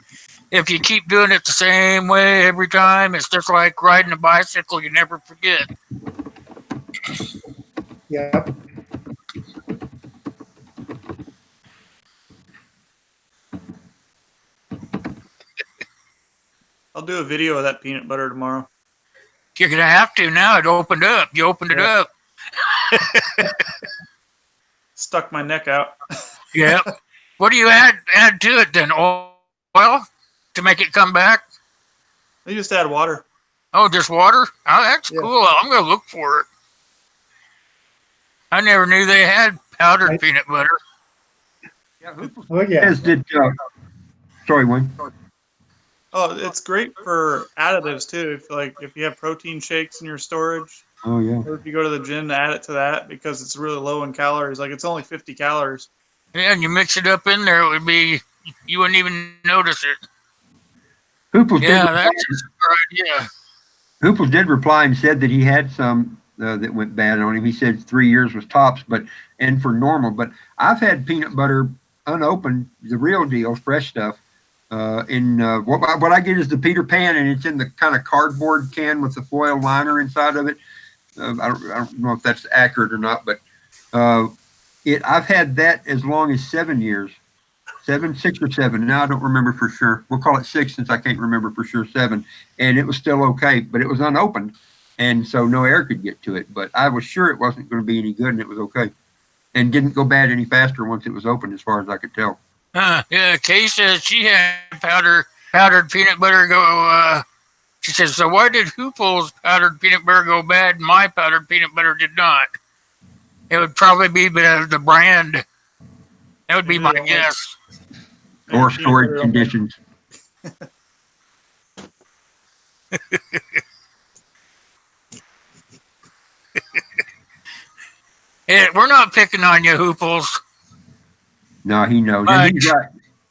if you keep doing it the same way every time, it's just like riding a bicycle. You never forget. Yep. I'll do a video of that peanut butter tomorrow. You're gonna have to now. It opened up. You opened it Yeah. up. Stuck my neck out. Yep. What do you add to it then? Oil to make it come back? They just add water. Oh, just water? Oh, that's Yeah. cool. I'm gonna look for it. I never knew they had powdered peanut butter. Yeah, Hooples Oh, yeah. says that, sorry, Wayne. Oh, it's great for additives too. If you have protein shakes in your storage, Oh, yeah. or if you go to the gym to add it to that because it's really low in calories. Like it's only 50 calories. Yeah, and you mix it up in there, it would be, you wouldn't even notice it. Hooples Yeah, did, that's a super idea. Hooples did reply and said that he had some that went bad on him. He said 3 years was tops, and for normal. But I've had peanut butter unopened, the real deal, fresh stuff. What I get is the Peter Pan, and it's in the kind of cardboard can with the foil liner inside of it. I don't know if that's accurate or not, but I've had that as long as 7 years, 6 or 7. Now I don't remember for sure. We'll call it 6 since I can't remember for sure 7. And it was still okay, but it was unopened, and so no air could get to it. But I was sure it wasn't going to be any good, and it was okay, and didn't go bad any faster once it was open, as far as I could tell. Yeah, Kay says she had powdered peanut butter go, she says, so why did Hoople's powdered peanut butter go bad and my powdered peanut butter did not? It would probably be the brand. That would be my guess. Or Peanut storage butter conditions. We're not picking on you, Hooples. No, he knows. Right. And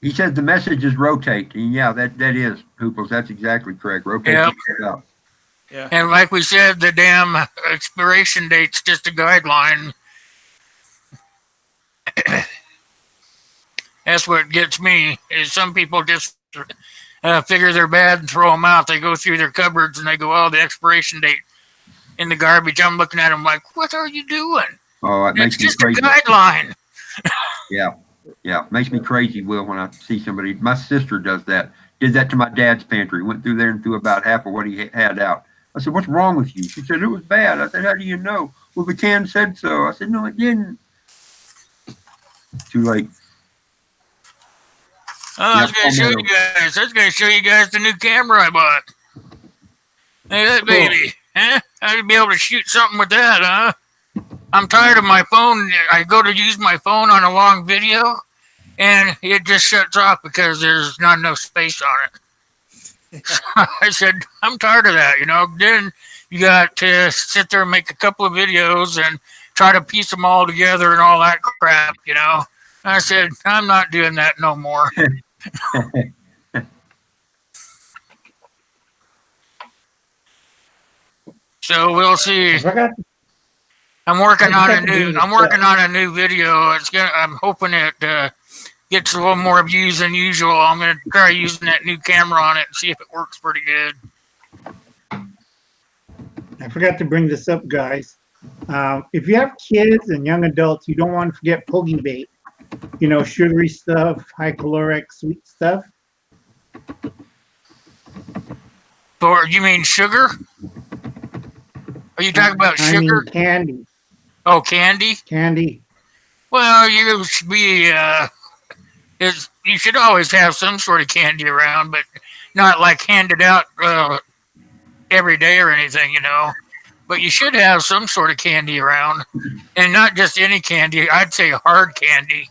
he said the messages rotate. And yeah, that is Hooples. That's exactly correct. Rotate Yep. it out. Yeah. And like we said, the damn expiration date's just a guideline. That's what gets me, is some people just figure they're bad and throw them out. They go through their cupboards and they go, oh, the expiration date in the garbage. I'm looking at them like, what are you doing? Oh, it It's makes me just a crazy. guideline. Yeah. Yeah. Makes me crazy, Will, when I see somebody. My sister does that. Did that to my dad's pantry. Went through there and threw about half of what he had out. I said, what's wrong with you? She said, it was bad. I said, how do you know? Well, the can said so. I said, no, it didn't. Too late. Oh, I was Yep, going to show I'll you guys. I was going to show you guys the new camera I bought. Hey, that baby. Huh? I'd be able to shoot something with that, huh? I'm tired of my phone. I go to use my phone on a long video, and it just shuts off because there's not enough space on it. So I said, I'm tired of that, Then you got to sit there and make a couple of videos and try to piece them all together and all that crap, I said, I'm not doing that no more. So we'll see. I forgot. I'm working on I a forgot to bring new. this I'm working up. on a new video. I'm hoping it gets a little more views than usual. I'm gonna try using that new camera on it and see if it works pretty good. I forgot to bring this up, guys. If you have kids and young adults, you don't want to forget pogey bait. Sugary stuff, high caloric, sweet stuff. Or you mean sugar? Are you talking about I sugar? mean candy. Oh, candy. Candy. Well, you should be. You should always have some sort of candy around, but not like handed out every day or anything, But you should have some sort of candy around, and not just any candy. I'd say hard candy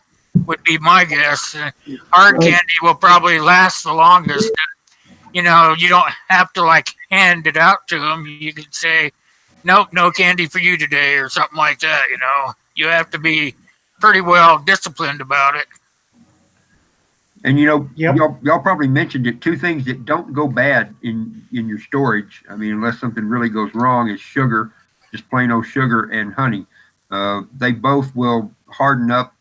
would be my guess. Hard candy will probably last the longest. You don't have to hand it out to them. You could say, nope, no candy for you today, or something like that. You have to be pretty well disciplined about it. And Yep. y'all probably mentioned it. 2 things that don't go bad in your storage. I mean, unless something really goes wrong, is sugar, just plain old sugar, and honey. They both will harden up,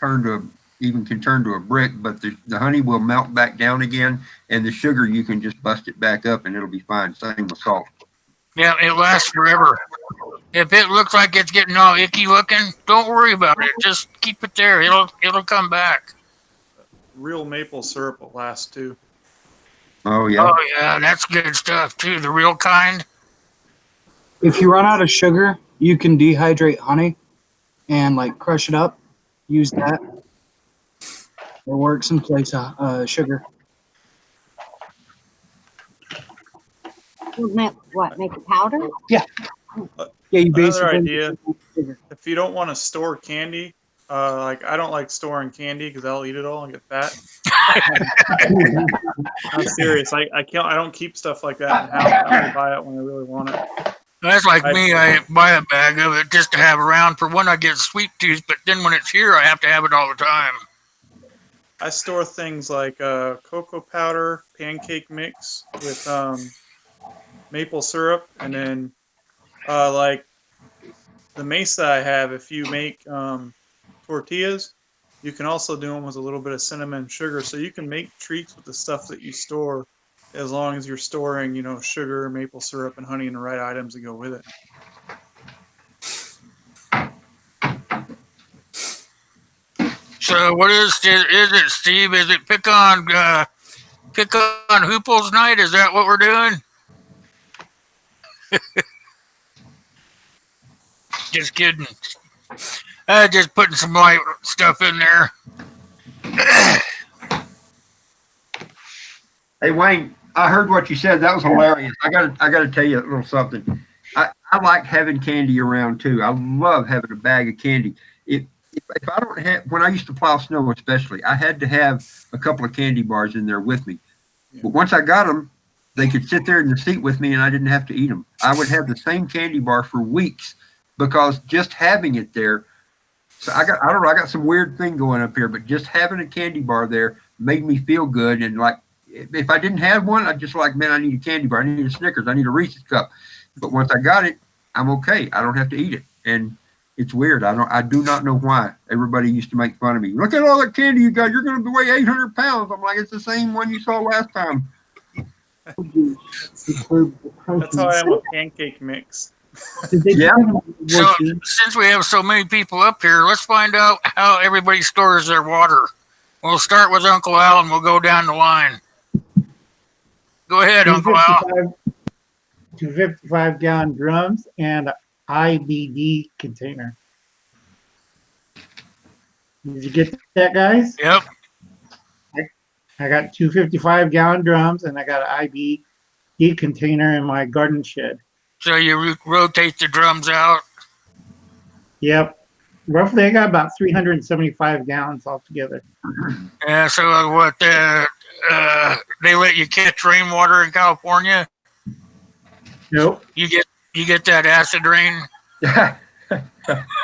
can turn to a brick, but the honey will melt back down again, and the sugar you can just bust it back up and it'll be fine. Same with salt. Yeah, it lasts forever. If it looks like it's getting all icky looking, don't worry about it. Just keep it there. It'll come back. Real maple syrup will last too. Oh yeah. Oh yeah, that's good stuff too. The real kind. If you run out of sugar, you can dehydrate honey and like crush it up. Use that. It works in place of sugar. What, make a powder? Yeah, you Another basically idea, sugar. if you don't want to store candy, like I don't like storing candy because I'll eat it all and get fat. I'm serious. I can't. I don't keep stuff like that in the house. I only buy it when I really want it. That's like me. I buy a bag of it just to have around for when I get sweet tooth. But then when it's here, I have to have it all the time. I store things like cocoa powder, pancake mix with maple syrup, and then like the mesa I have. If you make tortillas, you can also do them with a little bit of cinnamon sugar. So you can make treats with the stuff that you store, as long as you're storing, sugar, maple syrup, and honey, and the right items that go with it. So what is it, Steve? Is it pick on Hoople's night? Is that what we're doing? Just kidding. Just putting some light stuff in there. Hey Wayne, I heard what you said. That was hilarious. I gotta tell you a little something. I like having candy around too. I love having a bag of candy. If I don't have, when I used to plow snow especially, I had to have a couple of candy bars in there with me. But once I got them, they could sit there in the seat with me and I didn't have to eat them. I would have the same candy bar for weeks because just having it there. So I don't know, I got some weird thing going up here, but just having a candy bar there made me feel good. And like, if I didn't have one, I'd just like, man, I need a candy bar. I need a Snickers. I need a Reese's cup. But once I got it, I'm okay. I don't have to eat it. And it's weird. I do not know why. Everybody used to make fun of me. Look at all that candy you got. You're going to weigh 800 pounds. I'm like, it's the same one you saw last time. That's how I am with pancake mix. Yeah. So since we have so many people up here, let's find out how everybody stores their water. We'll start with Uncle Al and we'll go down the line. Go ahead, Uncle Al. 255 gallon drums and IBD container. Did you get that, guys? Yep. I got 255 gallon drums and I got an IBD container in my garden shed. So you rotate the drums out. Yep. Roughly, I got about 375 gallons altogether. Yeah. So what? They let you catch rainwater in California. Nope. You get that acid rain.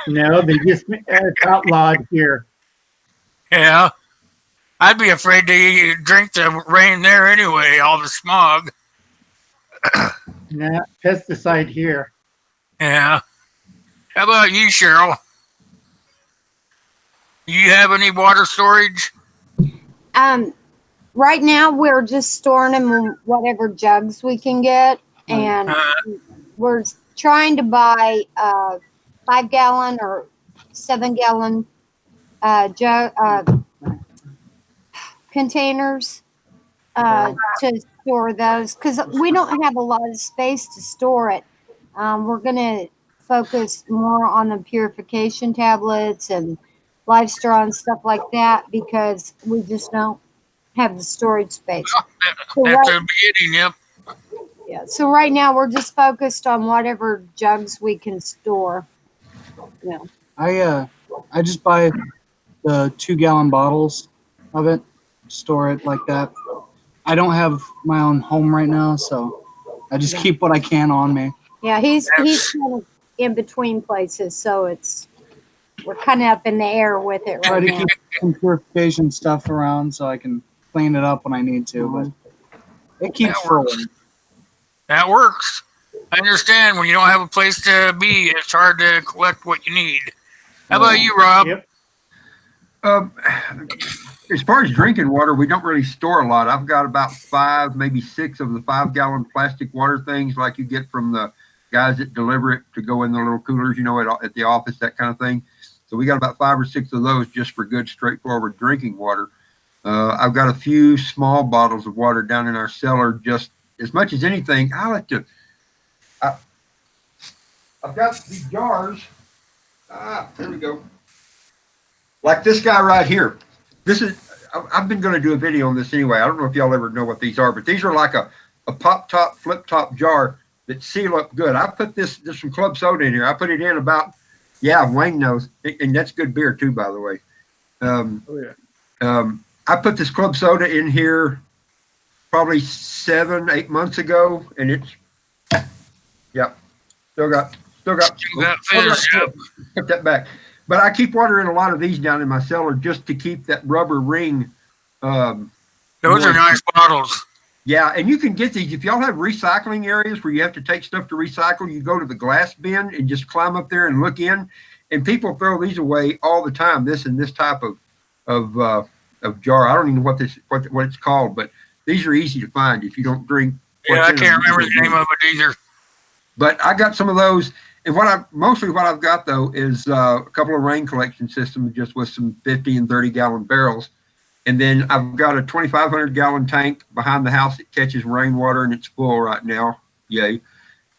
No, they just it's outlawed here. Yeah. I'd be afraid to drink the rain there anyway. All the smog. Nah, pesticide here. Yeah. How about you, Cheryl? You have any water storage? Right now we're just storing them in whatever jugs we can get, and we're trying to buy 5 gallon or 7 gallon containers to store those, because we don't have a lot of space to store it. We're going to focus more on the purification tablets and live straw and stuff like that, because we just don't have the storage space. So That's the beginning, yep. yeah. So right now we're just focused on whatever jugs we can store. Yeah. I just buy the 2 gallon bottles of it, store it like that. I don't have my own home right now, so I just keep what I can on me. Yeah, he's kind of in between places, so we're kind of up in the air with it Try right to now. keep some purification stuff around so I can clean it up when I need to, but it keeps That works. flowing. That works. I understand when you don't have a place to be, it's hard to collect what you need. How about you, Rob? Yep. As far as drinking water, we don't really store a lot. I've got about 5, maybe 6 of the 5 gallon plastic water things like you get from the guys that deliver it to go in the little coolers, you know, at the office, that kind of thing. So we got about 5 or 6 of those just for good, straightforward drinking water. I've got a few small bottles of water down in our cellar, just as much as anything. I've got these jars. There we go. Like this guy right here. This is, I've been going to do a video on this anyway. I don't know if y'all ever know what these are, but these are like a pop top, flip top jar that seal up good. I put there's some club soda in here. I put it in about, Wayne knows, and that's good beer too, by the way. I put this club soda in here probably 7-8 months ago, and it's, still got fizz. Put that back. But I keep watering a lot of these down in my cellar just to keep that rubber ring. Those are nice bottles. Yeah, and you can get these if y'all have recycling areas where you have to take stuff to recycle. You go to the glass bin and just climb up there and look in, and people throw these away all the time. This type of jar. I don't even know what it's called, but these are easy to find if you don't drink. Yeah, I can't remember the name of it either. But I got some of those. And what I've got though is a couple of rain collection systems just with some 50 and 30 gallon barrels. And then I've got a 2,500 gallon tank behind the house that catches rainwater, and it's full right now. Yay.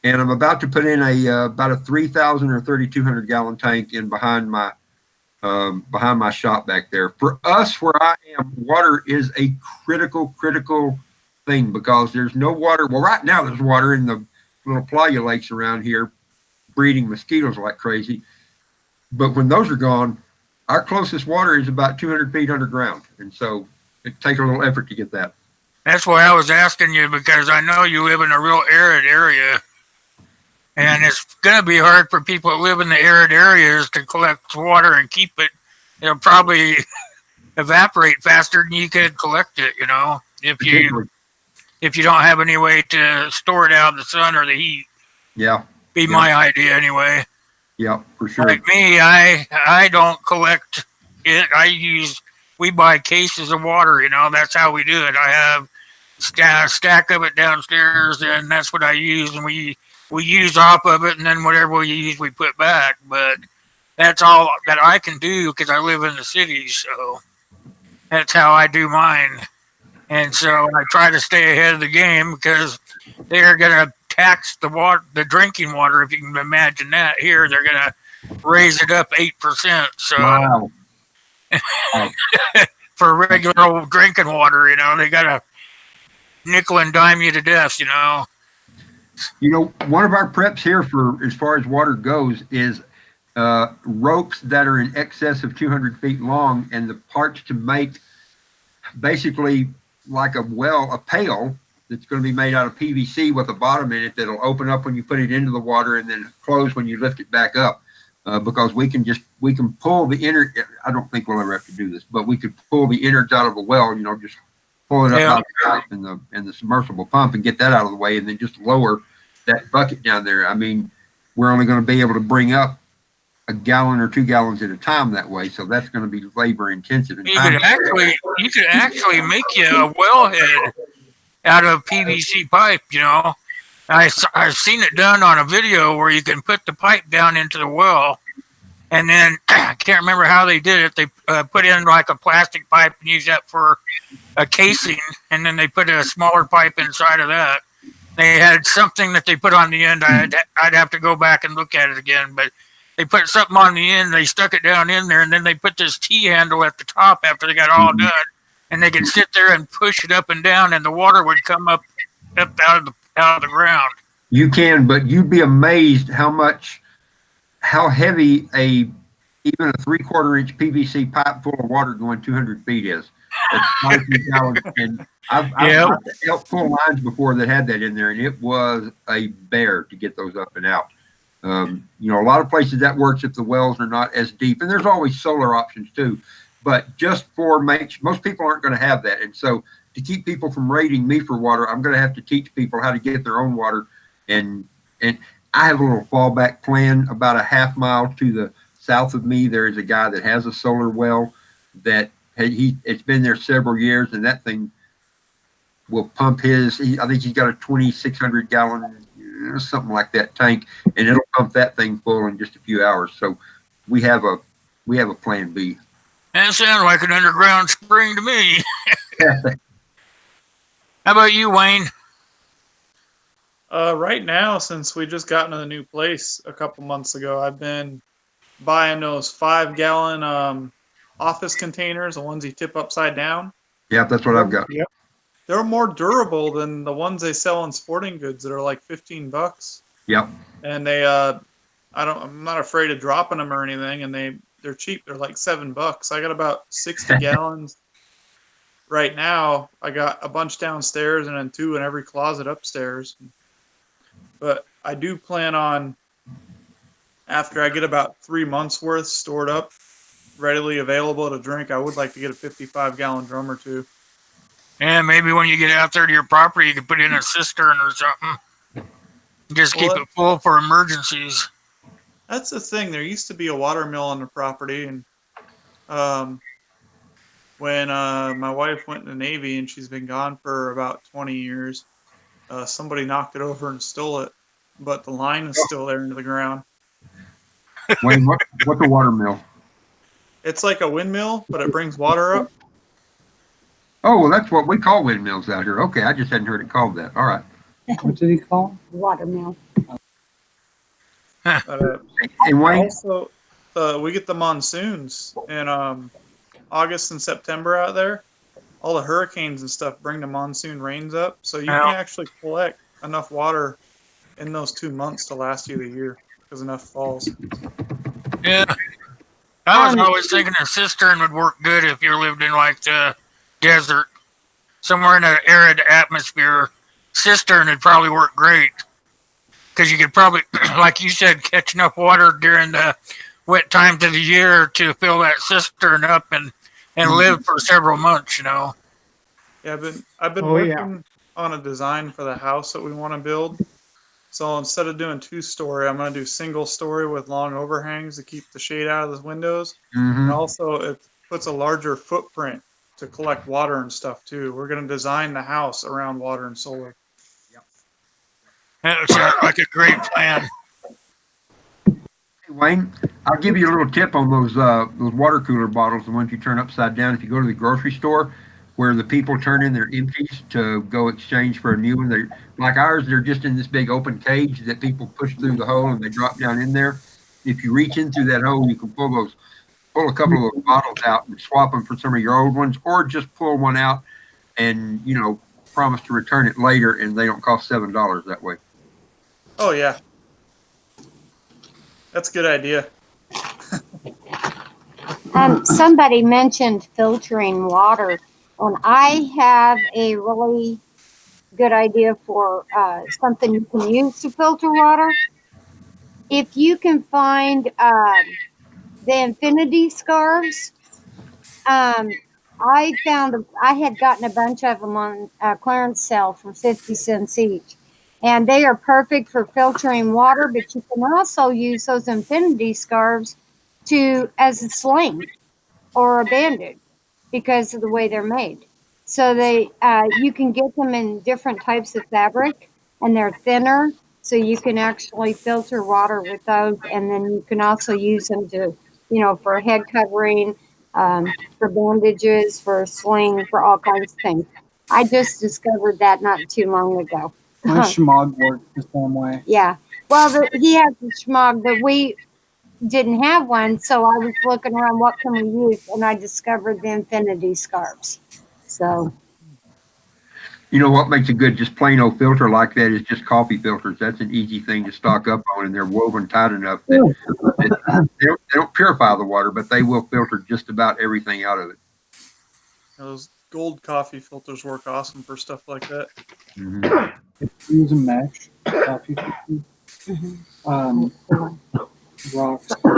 And I'm about to put in about a 3,000 or 3,200 gallon tank in behind my shop back there. For us, where I am, water is a critical thing because there's no water. Well, right now there's water in the little playa lakes around here, breeding mosquitoes like crazy. But when those are gone, our closest water is about 200 feet underground. And so it takes a little effort to get that. That's why I was asking you, because I know you live in a real arid area. And it's going to be hard for people that live in the arid areas to collect water and keep it. It'll probably evaporate faster than you could collect it, if you don't have any way to store it out in the sun or the heat. Yeah. Be my idea anyway. Yeah, for sure. Like me, I don't collect it. We buy cases of water, that's how we do it. I have stack of it downstairs, and that's what I use, and we use off of it, and then whatever we use, we put back. But that's all that I can do because I live in the city, so that's how I do mine. And so I try to stay ahead of the game because they're going to tax the drinking water, if you can imagine that. Here, they're going to raise it up 8%. So wow. for regular old drinking water, they got to nickel and dime you to death, One of our preps here for as far as water goes is ropes that are in excess of 200 feet long, and the parts to make basically like a pail that's going to be made out of PVC with a bottom in it that'll open up when you put it into the water and then close when you lift it back up. Because we can pull the innards. I don't think we'll ever have to do this, but we could pull the innards out of a well, just pull it up out in the submersible pump and get that out of the way, and then just lower that bucket down there. I mean, we're only going to be able to bring up a gallon or 2 gallons at a time that way, so that's going to be labor intensive. And you could actually make you a wellhead out of PVC pipe. I've seen it done on a video where you can put the pipe down into the well, and then I can't remember how they did it. They put in like a plastic pipe and use that for a casing, and then they put a smaller pipe inside of that. They had something that they put on the end. I'd have to go back and look at it again, but they put something on the end. They stuck it down in there, and then they put this T-handle at the top after they got all done, and they could sit there and push it up and down, and the water would come up out of the ground. You can, but you'd be amazed how heavy even a 3/4 inch PVC pipe full of water going 200 feet is. And I've helped pull lines before that had that in there, and it was a bear to get those up and out. A lot of places that works if the wells are not as deep, and there's always solar options too. But just for most people aren't going to have that, and so to keep people from raiding me for water, I'm going to have to teach people how to get their own water. And I have a little fallback plan. About a half mile to the south of me, there is a guy that has a solar well that it's been there several years, and that thing will pump I think he's got a 2,600 gallon something like that tank, and it'll pump that thing full in just a few hours. So we have a plan B. That sounds like an underground spring to me. How about you, Wayne? Right now, since we just got into the new place a couple months ago, I've been buying those 5-gallon office containers, the ones you tip upside down. Yeah, that's what I've got. Yep. They're more durable than the ones they sell in sporting goods that are like $15. Yep. And they I'm not afraid of dropping them or anything, and they're cheap. They're like $7. I got about 60 gallons right now. I got a bunch downstairs and then 2 in every closet upstairs. But I do plan on, after I get about 3 months worth stored up, readily available to drink, I would like to get a 55-gallon drum or 2. Yeah, maybe when you get out there to your property, you can put in a cistern or something. Just keep it full for emergencies. That's the thing. There used to be a water mill on the property, and when my wife went in the Navy, and she's been gone for about 20 years, somebody knocked it over and stole it, but the line is still there into the ground. Wayne, what's a water mill? It's like a windmill, but it brings water up. Oh, well, that's what we call windmills out here. Okay, I just hadn't heard it called that. All right. What did he call? Watermill. And Wayne, Also, we get the monsoons in August and September out there. All the hurricanes and stuff bring the monsoon rains up, so you can actually collect enough water in those 2 months to last you the year because enough falls. Yeah. I was always thinking a cistern would work good if you lived in like the desert, somewhere in an arid atmosphere. Cistern would probably work great because you could probably, like you said, catch enough water during the wet times of the year to fill that cistern up and live for several months. You know. Yeah, I've been working on a design for the house that we want to build. So instead of doing 2-story, I'm going to do single-story with long overhangs to keep the shade out of the windows. And also, it puts a larger footprint to collect water and stuff too. We're going to design the house around water and solar. That sounds like a great plan. Hey, Wayne, I'll give you a little tip on those water cooler bottles, the ones you turn upside down. If you go to the grocery store, where the people turn in their empties to go exchange for a new one, they like ours. They're just in this big open cage that people push through the hole and they drop down in there. If you reach in through that hole, you can pull a couple of those bottles out and swap them for some of your old ones, or just pull one out and promise to return it later, and they don't cost $7 that way. Oh yeah, that's a good idea. Somebody mentioned filtering water, and I have a really good idea for something you can use to filter water. If you can find the infinity scarves, I had gotten a bunch of them on clearance sale for 50 cents each. And they are perfect for filtering water, but you can also use those infinity scarves as a sling or a bandage because of the way they're made. So you can get them in different types of fabric, and they're thinner, so you can actually filter water with those. And then you can also use them to, for head covering, for bandages, for a sling, for all kinds of things. I just discovered that not too long ago. My schmog works the same way. Yeah. Well, he has the schmog, but we didn't have one, so I was looking around what can we use, and I discovered the infinity scarves. So. What makes a good just plain old filter like that is just coffee filters. That's an easy thing to stock up on, and they're woven tight enough that they don't purify the water, but they will filter just about everything out of it. Those gold coffee filters work awesome for stuff like that. Use a mesh coffee filter. Rocks. All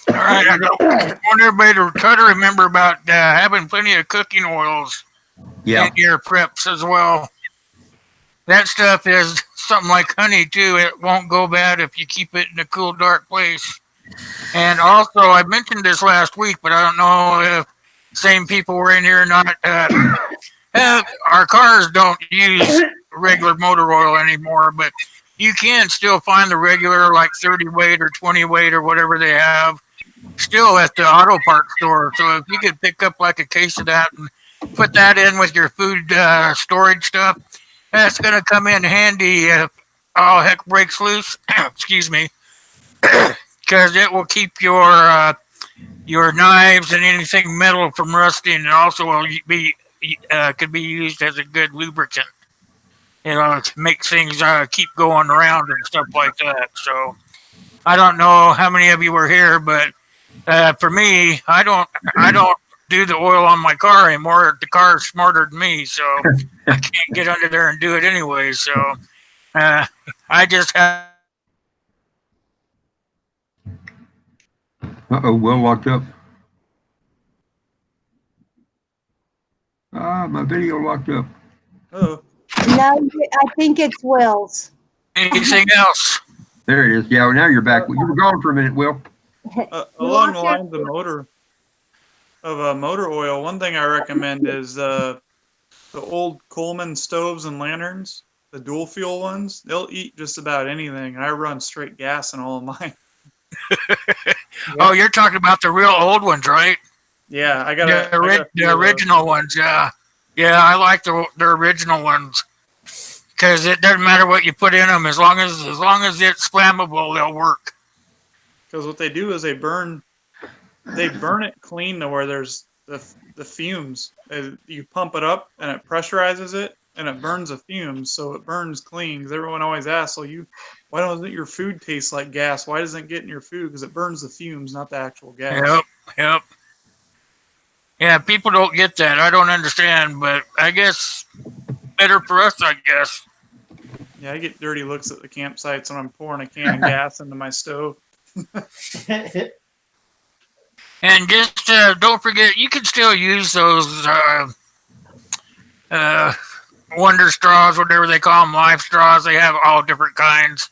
right, I want everybody to try to remember about having plenty of cooking oils in your preps as well. That stuff is something like honey too. It won't go bad if you keep it in a cool, dark place. And also, I mentioned this last week, but I don't know if same people were in here or not. Our cars don't use regular motor oil anymore, but you can still find the regular like 30 weight or 20 weight or whatever they have still at the auto parts store. So if you could pick up like a case of that and put that in with your food storage stuff, that's going to come in handy if all heck breaks loose. Excuse me, because it will keep your knives and anything metal from rusting, and also will be could be used as a good lubricant. You know, to make things keep going around and stuff like that. So I don't know how many of you were here, but for me, I don't do the oil on my car anymore. The car is smarter than me, so I can't get under there and do it anyway. So uh, I just have. Uh-oh, Will locked up. Ah, my video locked up. Oh, No, I think it's Will's. Anything else? There it is. Yeah, well, now you're back. You were gone for a minute, Will. along the lines of motor oil, one thing I recommend is the old Coleman stoves and lanterns, the dual fuel ones. They'll eat just about anything, and I run straight gas in all of mine. Oh, you're talking about the real old ones, right? Yeah, I got The original ones. Yeah, yeah, I like the original ones because it doesn't matter what you put in them as long as it's flammable, they'll work. Because what they do is they burn it clean to where there's the fumes. You pump it up and it pressurizes it and it burns the fumes, so it burns clean. Because everyone always asks, why doesn't your food taste like gas? Why doesn't it get in your food? Because it burns the fumes, not the actual gas. Yep. Yeah, people don't get that. I don't understand, but I guess better for us, I guess. Yeah, I get dirty looks at the campsites when I'm pouring a can of gas into my stove. And just don't forget, you can still use those Wonder straws, whatever they call them, life straws. They have all different kinds.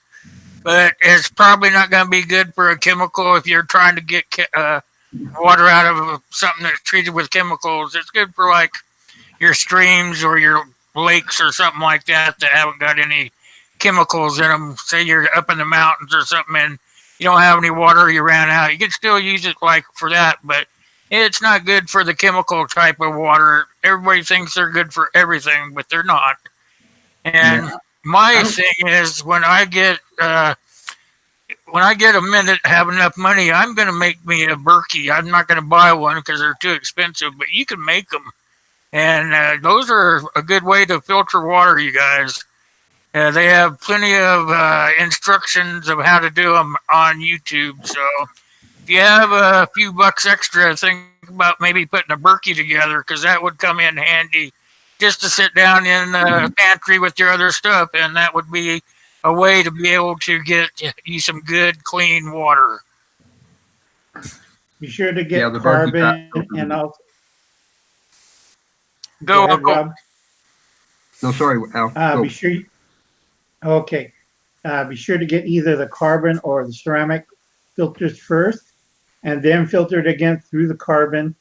But it's probably not going to be good for a chemical if you're trying to get water out of something that's treated with chemicals. It's good for like your streams or your lakes or something like that that haven't got any chemicals in them. Say you're up in the mountains or something and you don't have any water, you ran out. You can still use it like for that, but it's not good for the chemical type of water. Everybody thinks they're good for everything, but they're not. And my thing is when I get a minute, have enough money, I'm going to make me a Berkey. I'm not going to buy one because they're too expensive, but you can make them. And those are a good way to filter water, you guys. They have plenty of instructions of how to do them on YouTube. So if you have a few bucks extra, think about maybe putting a Berkey together because that would come in handy just to sit down in the pantry with your other stuff. And that would be a way to be able to get you some good, clean water. Be sure to get Yeah, the carbon Berkey and also. Go, ahead, Uncle. Rob. No, sorry, Al. Go. Be sure. Okay. Be sure to get either the carbon or the ceramic filters first, and then filter it again through the carbon,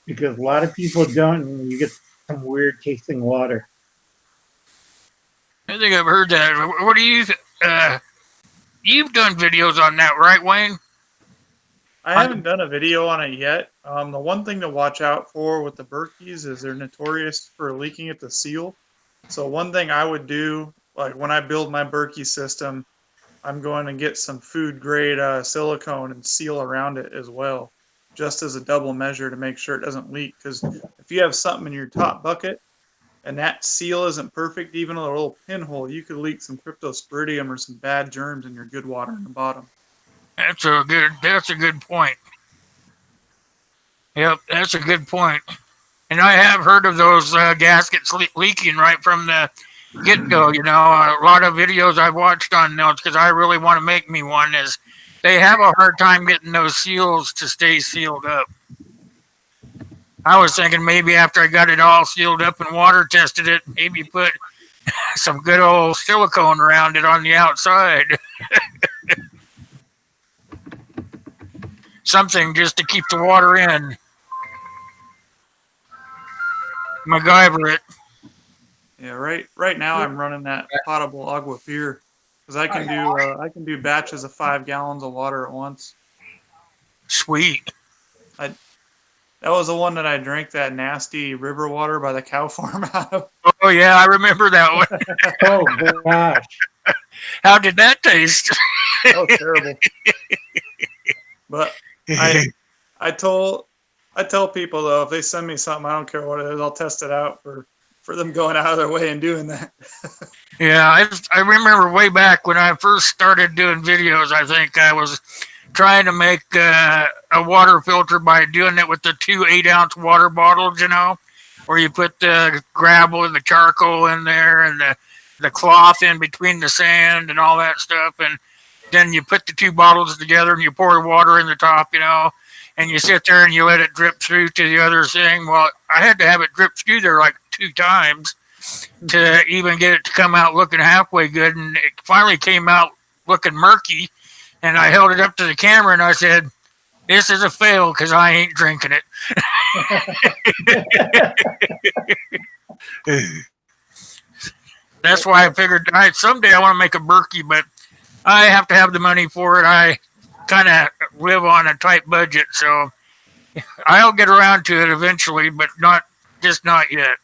because a lot of people don't, and you get some weird tasting water. I think I've heard that. What do you? You've done videos on that, right, Wayne? I haven't done a video on it yet. The one thing to watch out for with the Berkeys is they're notorious for leaking at the seal. So one thing I would do, like when I build my Berkey system, I'm going to get some food grade silicone and seal around it as well, just as a double measure to make sure it doesn't leak. Because if you have something in your top bucket and that seal isn't perfect, even a little pinhole, you could leak some cryptosporidium or some bad germs in your good water in the bottom. That's a good point. Yep, that's a good point. And I have heard of those gaskets leaking right from the get-go. You know, a lot of videos I've watched on those because I really want to make me one. Is they have a hard time getting those seals to stay sealed up. I was thinking maybe after I got it all sealed up and water tested it, maybe put some good old silicone around it on the outside. Something just to keep the water in. MacGyver it. Yeah, right now I'm running that potable agua pure because I can do batches of 5 gallons of water at once. Sweet. I That was the one that I drank that nasty river water by the cow farm out of. Oh yeah, I remember that one. Oh, gosh. How did that taste? That was terrible. But I tell people though, if they send me something, I don't care what it is, I'll test it out for them going out of their way and doing that. Yeah, I remember way back when I first started doing videos. I think I was trying to make a water filter by doing it with the 2 8-ounce water bottles, where you put the gravel and the charcoal in there and the cloth in between the sand and all that stuff. And then you put the 2 bottles together and you pour water in the top, and you sit there and you let it drip through to the other thing. Well, I had to have it drip through there like 2 times to even get it to come out looking halfway good. And it finally came out looking murky. And I held it up to the camera and I said, "This is a fail because I ain't drinking it." That's why I figured someday I want to make a Berkey, but I have to have the money for it. I kind of live on a tight budget, so I'll get around to it eventually, but not yet.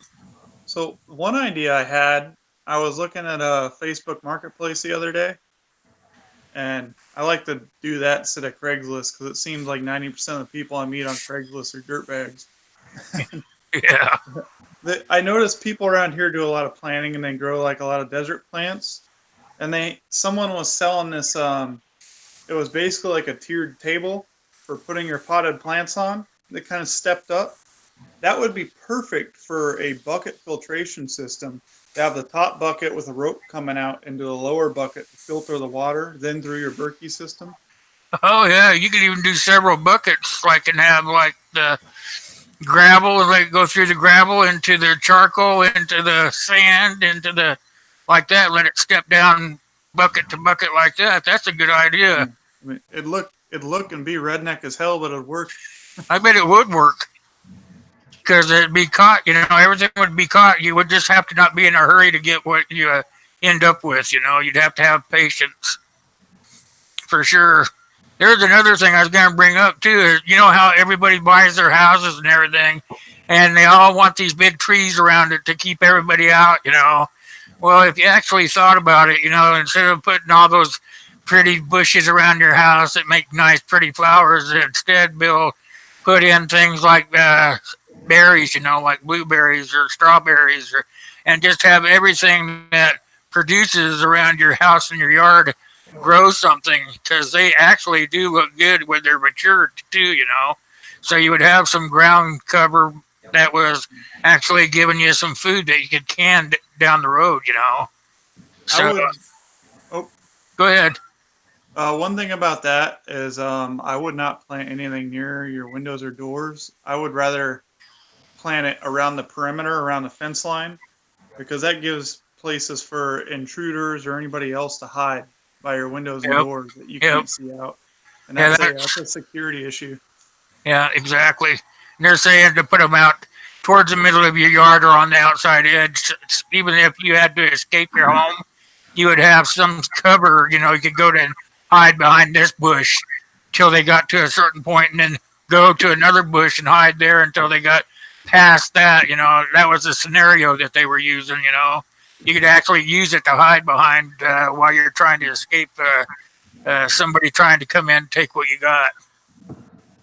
So one idea I had, I was looking at a Facebook Marketplace the other day, and I like to do that instead of Craigslist because it seems like 90% of the people I meet on Craigslist are dirtbags. Yeah. I noticed people around here do a lot of planting and they grow like a lot of desert plants. And someone was selling this. It was basically like a tiered table for putting your potted plants on. That kind of stepped up. That would be perfect for a bucket filtration system. To have the top bucket with a rope coming out into the lower bucket to filter the water, then through your Berkey system. Oh yeah, you can even do several buckets, like and have like the gravel and let it go through the gravel into the charcoal, into the sand, into the like that. Let it step down bucket to bucket like that. That's a good idea. I mean, it'd look and be redneck as hell, but it'd work. I bet it would work because it'd be caught. Everything would be caught. You would just have to not be in a hurry to get what you end up with. You'd have to have patience for sure. There's another thing I was going to bring up too. Is how everybody buys their houses and everything, and they all want these big trees around it to keep everybody out. Well, if you actually thought about it, instead of putting all those pretty bushes around your house that make nice, pretty flowers, instead, Bill, put in things like berries, like blueberries or strawberries, and just have everything that produces around your house and your yard grow something, because they actually do look good when they're matured too. So you would have some ground cover that was actually giving you some food that you could can down the road. So go ahead. One thing about that is I would not plant anything near your windows or doors. I would rather plant it around the perimeter, around the fence line, because that gives places for intruders or anybody else to hide by your windows and doors that you can't see out. And that's a security issue. Yeah, exactly. And they're saying to put them out towards the middle of your yard or on the outside edge. Even if you had to escape your home, you would have some cover. You could go to and hide behind this bush till they got to a certain point, and then go to another bush and hide there until they got past that. That was the scenario that they were using. You could actually use it to hide behind while you're trying to escape somebody trying to come in and take what you got.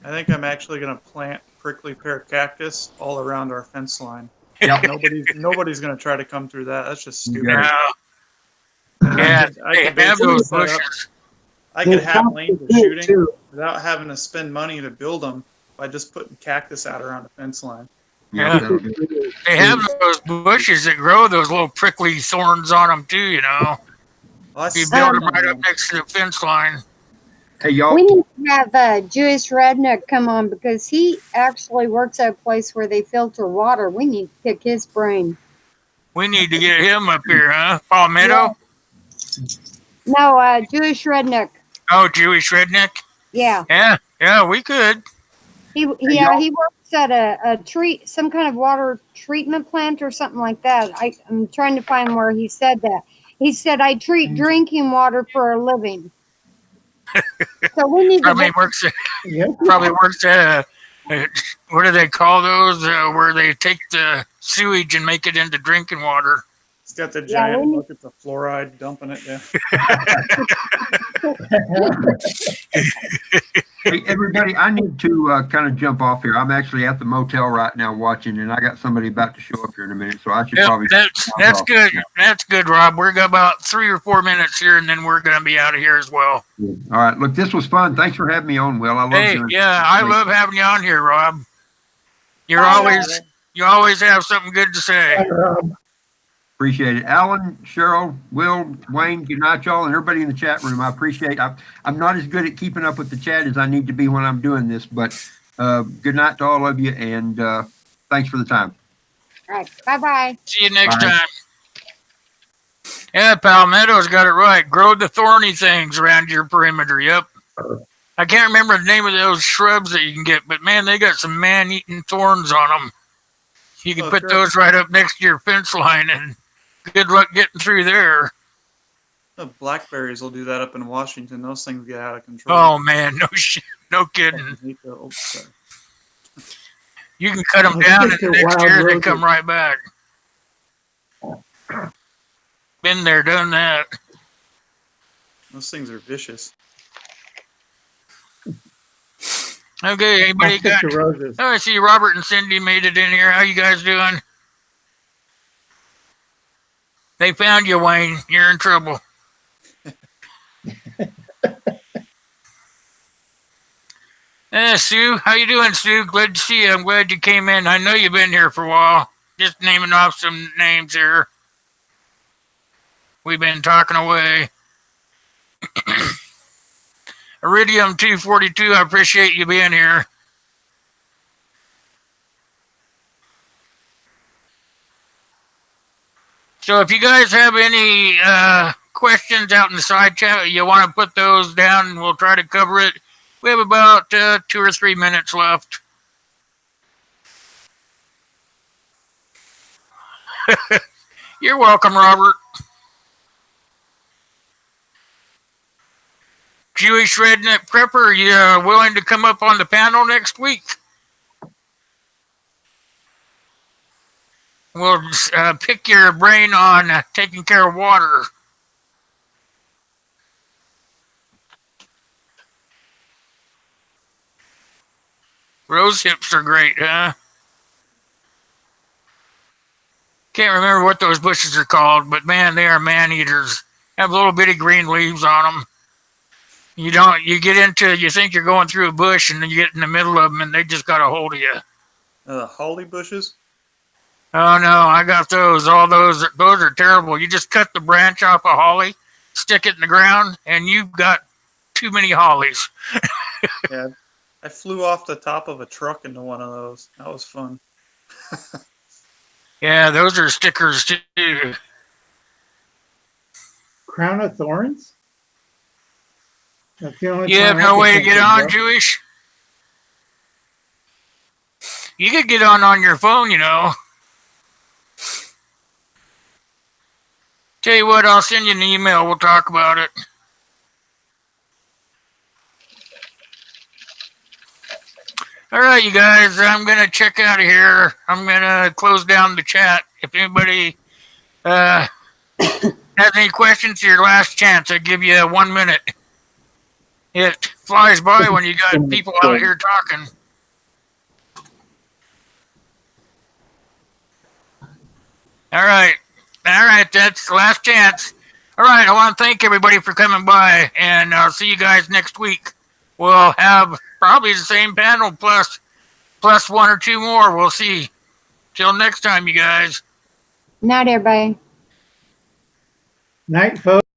I think I'm actually going to plant prickly pear cactus all around our fence line. Yep. Nobody's going to try to come through that. That's just stupid. Yeah, I could have those set up. bushes. I could have lanes of shooting without having to spend money to build them by just putting cactus out around the fence line. Yeah, they have those bushes that grow those little prickly thorns on them too. Well, You build them right up next to the fence line. Hey, y'all. We need to have a Jewish redneck come on because he actually works at a place where they filter water. We need to pick his brain. We need to get him up here, huh? Palmetto? No, Jewish redneck. Oh, Jewish redneck? Yeah. Yeah, we could. He works at some kind of water treatment plant or something like that. I'm trying to find where he said that. He said, I treat drinking water for a living. So we need Probably to. works. Yep. Probably works at what do they call those? Where they take the sewage and make it into drinking water. It's got the Yeah, giant we need- buckets of fluoride dumping it down. Hey, everybody, I need to kind of jump off here. I'm actually at the motel right now watching, and I got somebody about to show up here in a minute, so I should Yep, probably. that's good. That's good, Rob. We're got about 3 or 4 minutes here, and then we're going to be out of here as well. All right. Look, this was fun. Thanks for having me on, Will. I love Hey, doing yeah, I love having you on here, Rob. You always have something good to say. Hi, Rob. Appreciate it. Alan, Cheryl, Will, Wayne, good night, y'all, and everybody in the chat room. I appreciate it. I'm not as good at keeping up with the chat as I need to be when I'm doing this, but good night to all of you, and thanks for the time. All right. Bye-bye. See you next Bye. time. Yeah, Palmetto's got it right. Grow the thorny things around your perimeter. Yep. I can't remember the name of those shrubs that you can get, but man, they got some man-eating thorns on them. You can Oh, put sure. those right up next to your fence line, and good luck getting through there. The blackberries will do that up in Washington. Those things get out of control. Oh man, no shit, no I kidding. hate the- oh, sorry. You can cut them I'll down, stick and to the next wild year they roses. come right back. Been there, done that. Those things are vicious. Okay, anybody I'll stick got? to roses. Oh, I see Robert and Cindy made it in here. How you guys doing? They found you, Wayne. You're in trouble. Sue, how you doing, Sue? Glad to see you. I'm glad you came in. I know you've been here for a while. Just naming off some names here. We've been talking away. Iridium 242, I appreciate you being here. So if you guys have any questions out in the side chat, you want to put those down and we'll try to cover it. We have about 2 or 3 minutes left. You're welcome, Robert. Jewish Redneck Prepper, are you willing to come up on the panel next week? We'll pick your brain on taking care of water. Rose hips are great, huh? Can't remember what those bushes are called, but man, they are man eaters. Have little bitty green leaves on them. You get into, you think you're going through a bush, and then you get in the middle of them, and they just got a hold of you. Holly bushes? Oh no, I got those. All those are terrible. You just cut the branch off a holly, stick it in the ground, and you've got too many hollies. Yeah. I flew off the top of a truck into one of those. That was fun. Yeah, those are stickers too. Crown of Thorns? That's the only You have time I no can way to think get of, on, bro. Jewish? You could get on your phone, you know. Tell you what, I'll send you an email. We'll talk about it. All right, you guys, I'm going to check out of here. I'm going to close down the chat. If anybody has any questions, your last chance. I give you 1 minute. It flies by when you got people out here talking. All right. That's the last chance. All right. I want to thank everybody for coming by, and I'll see you guys next week. We'll have probably the same panel plus 1 or 2 more. We'll see. Till next time, you guys. Night, everybody. Night, folks.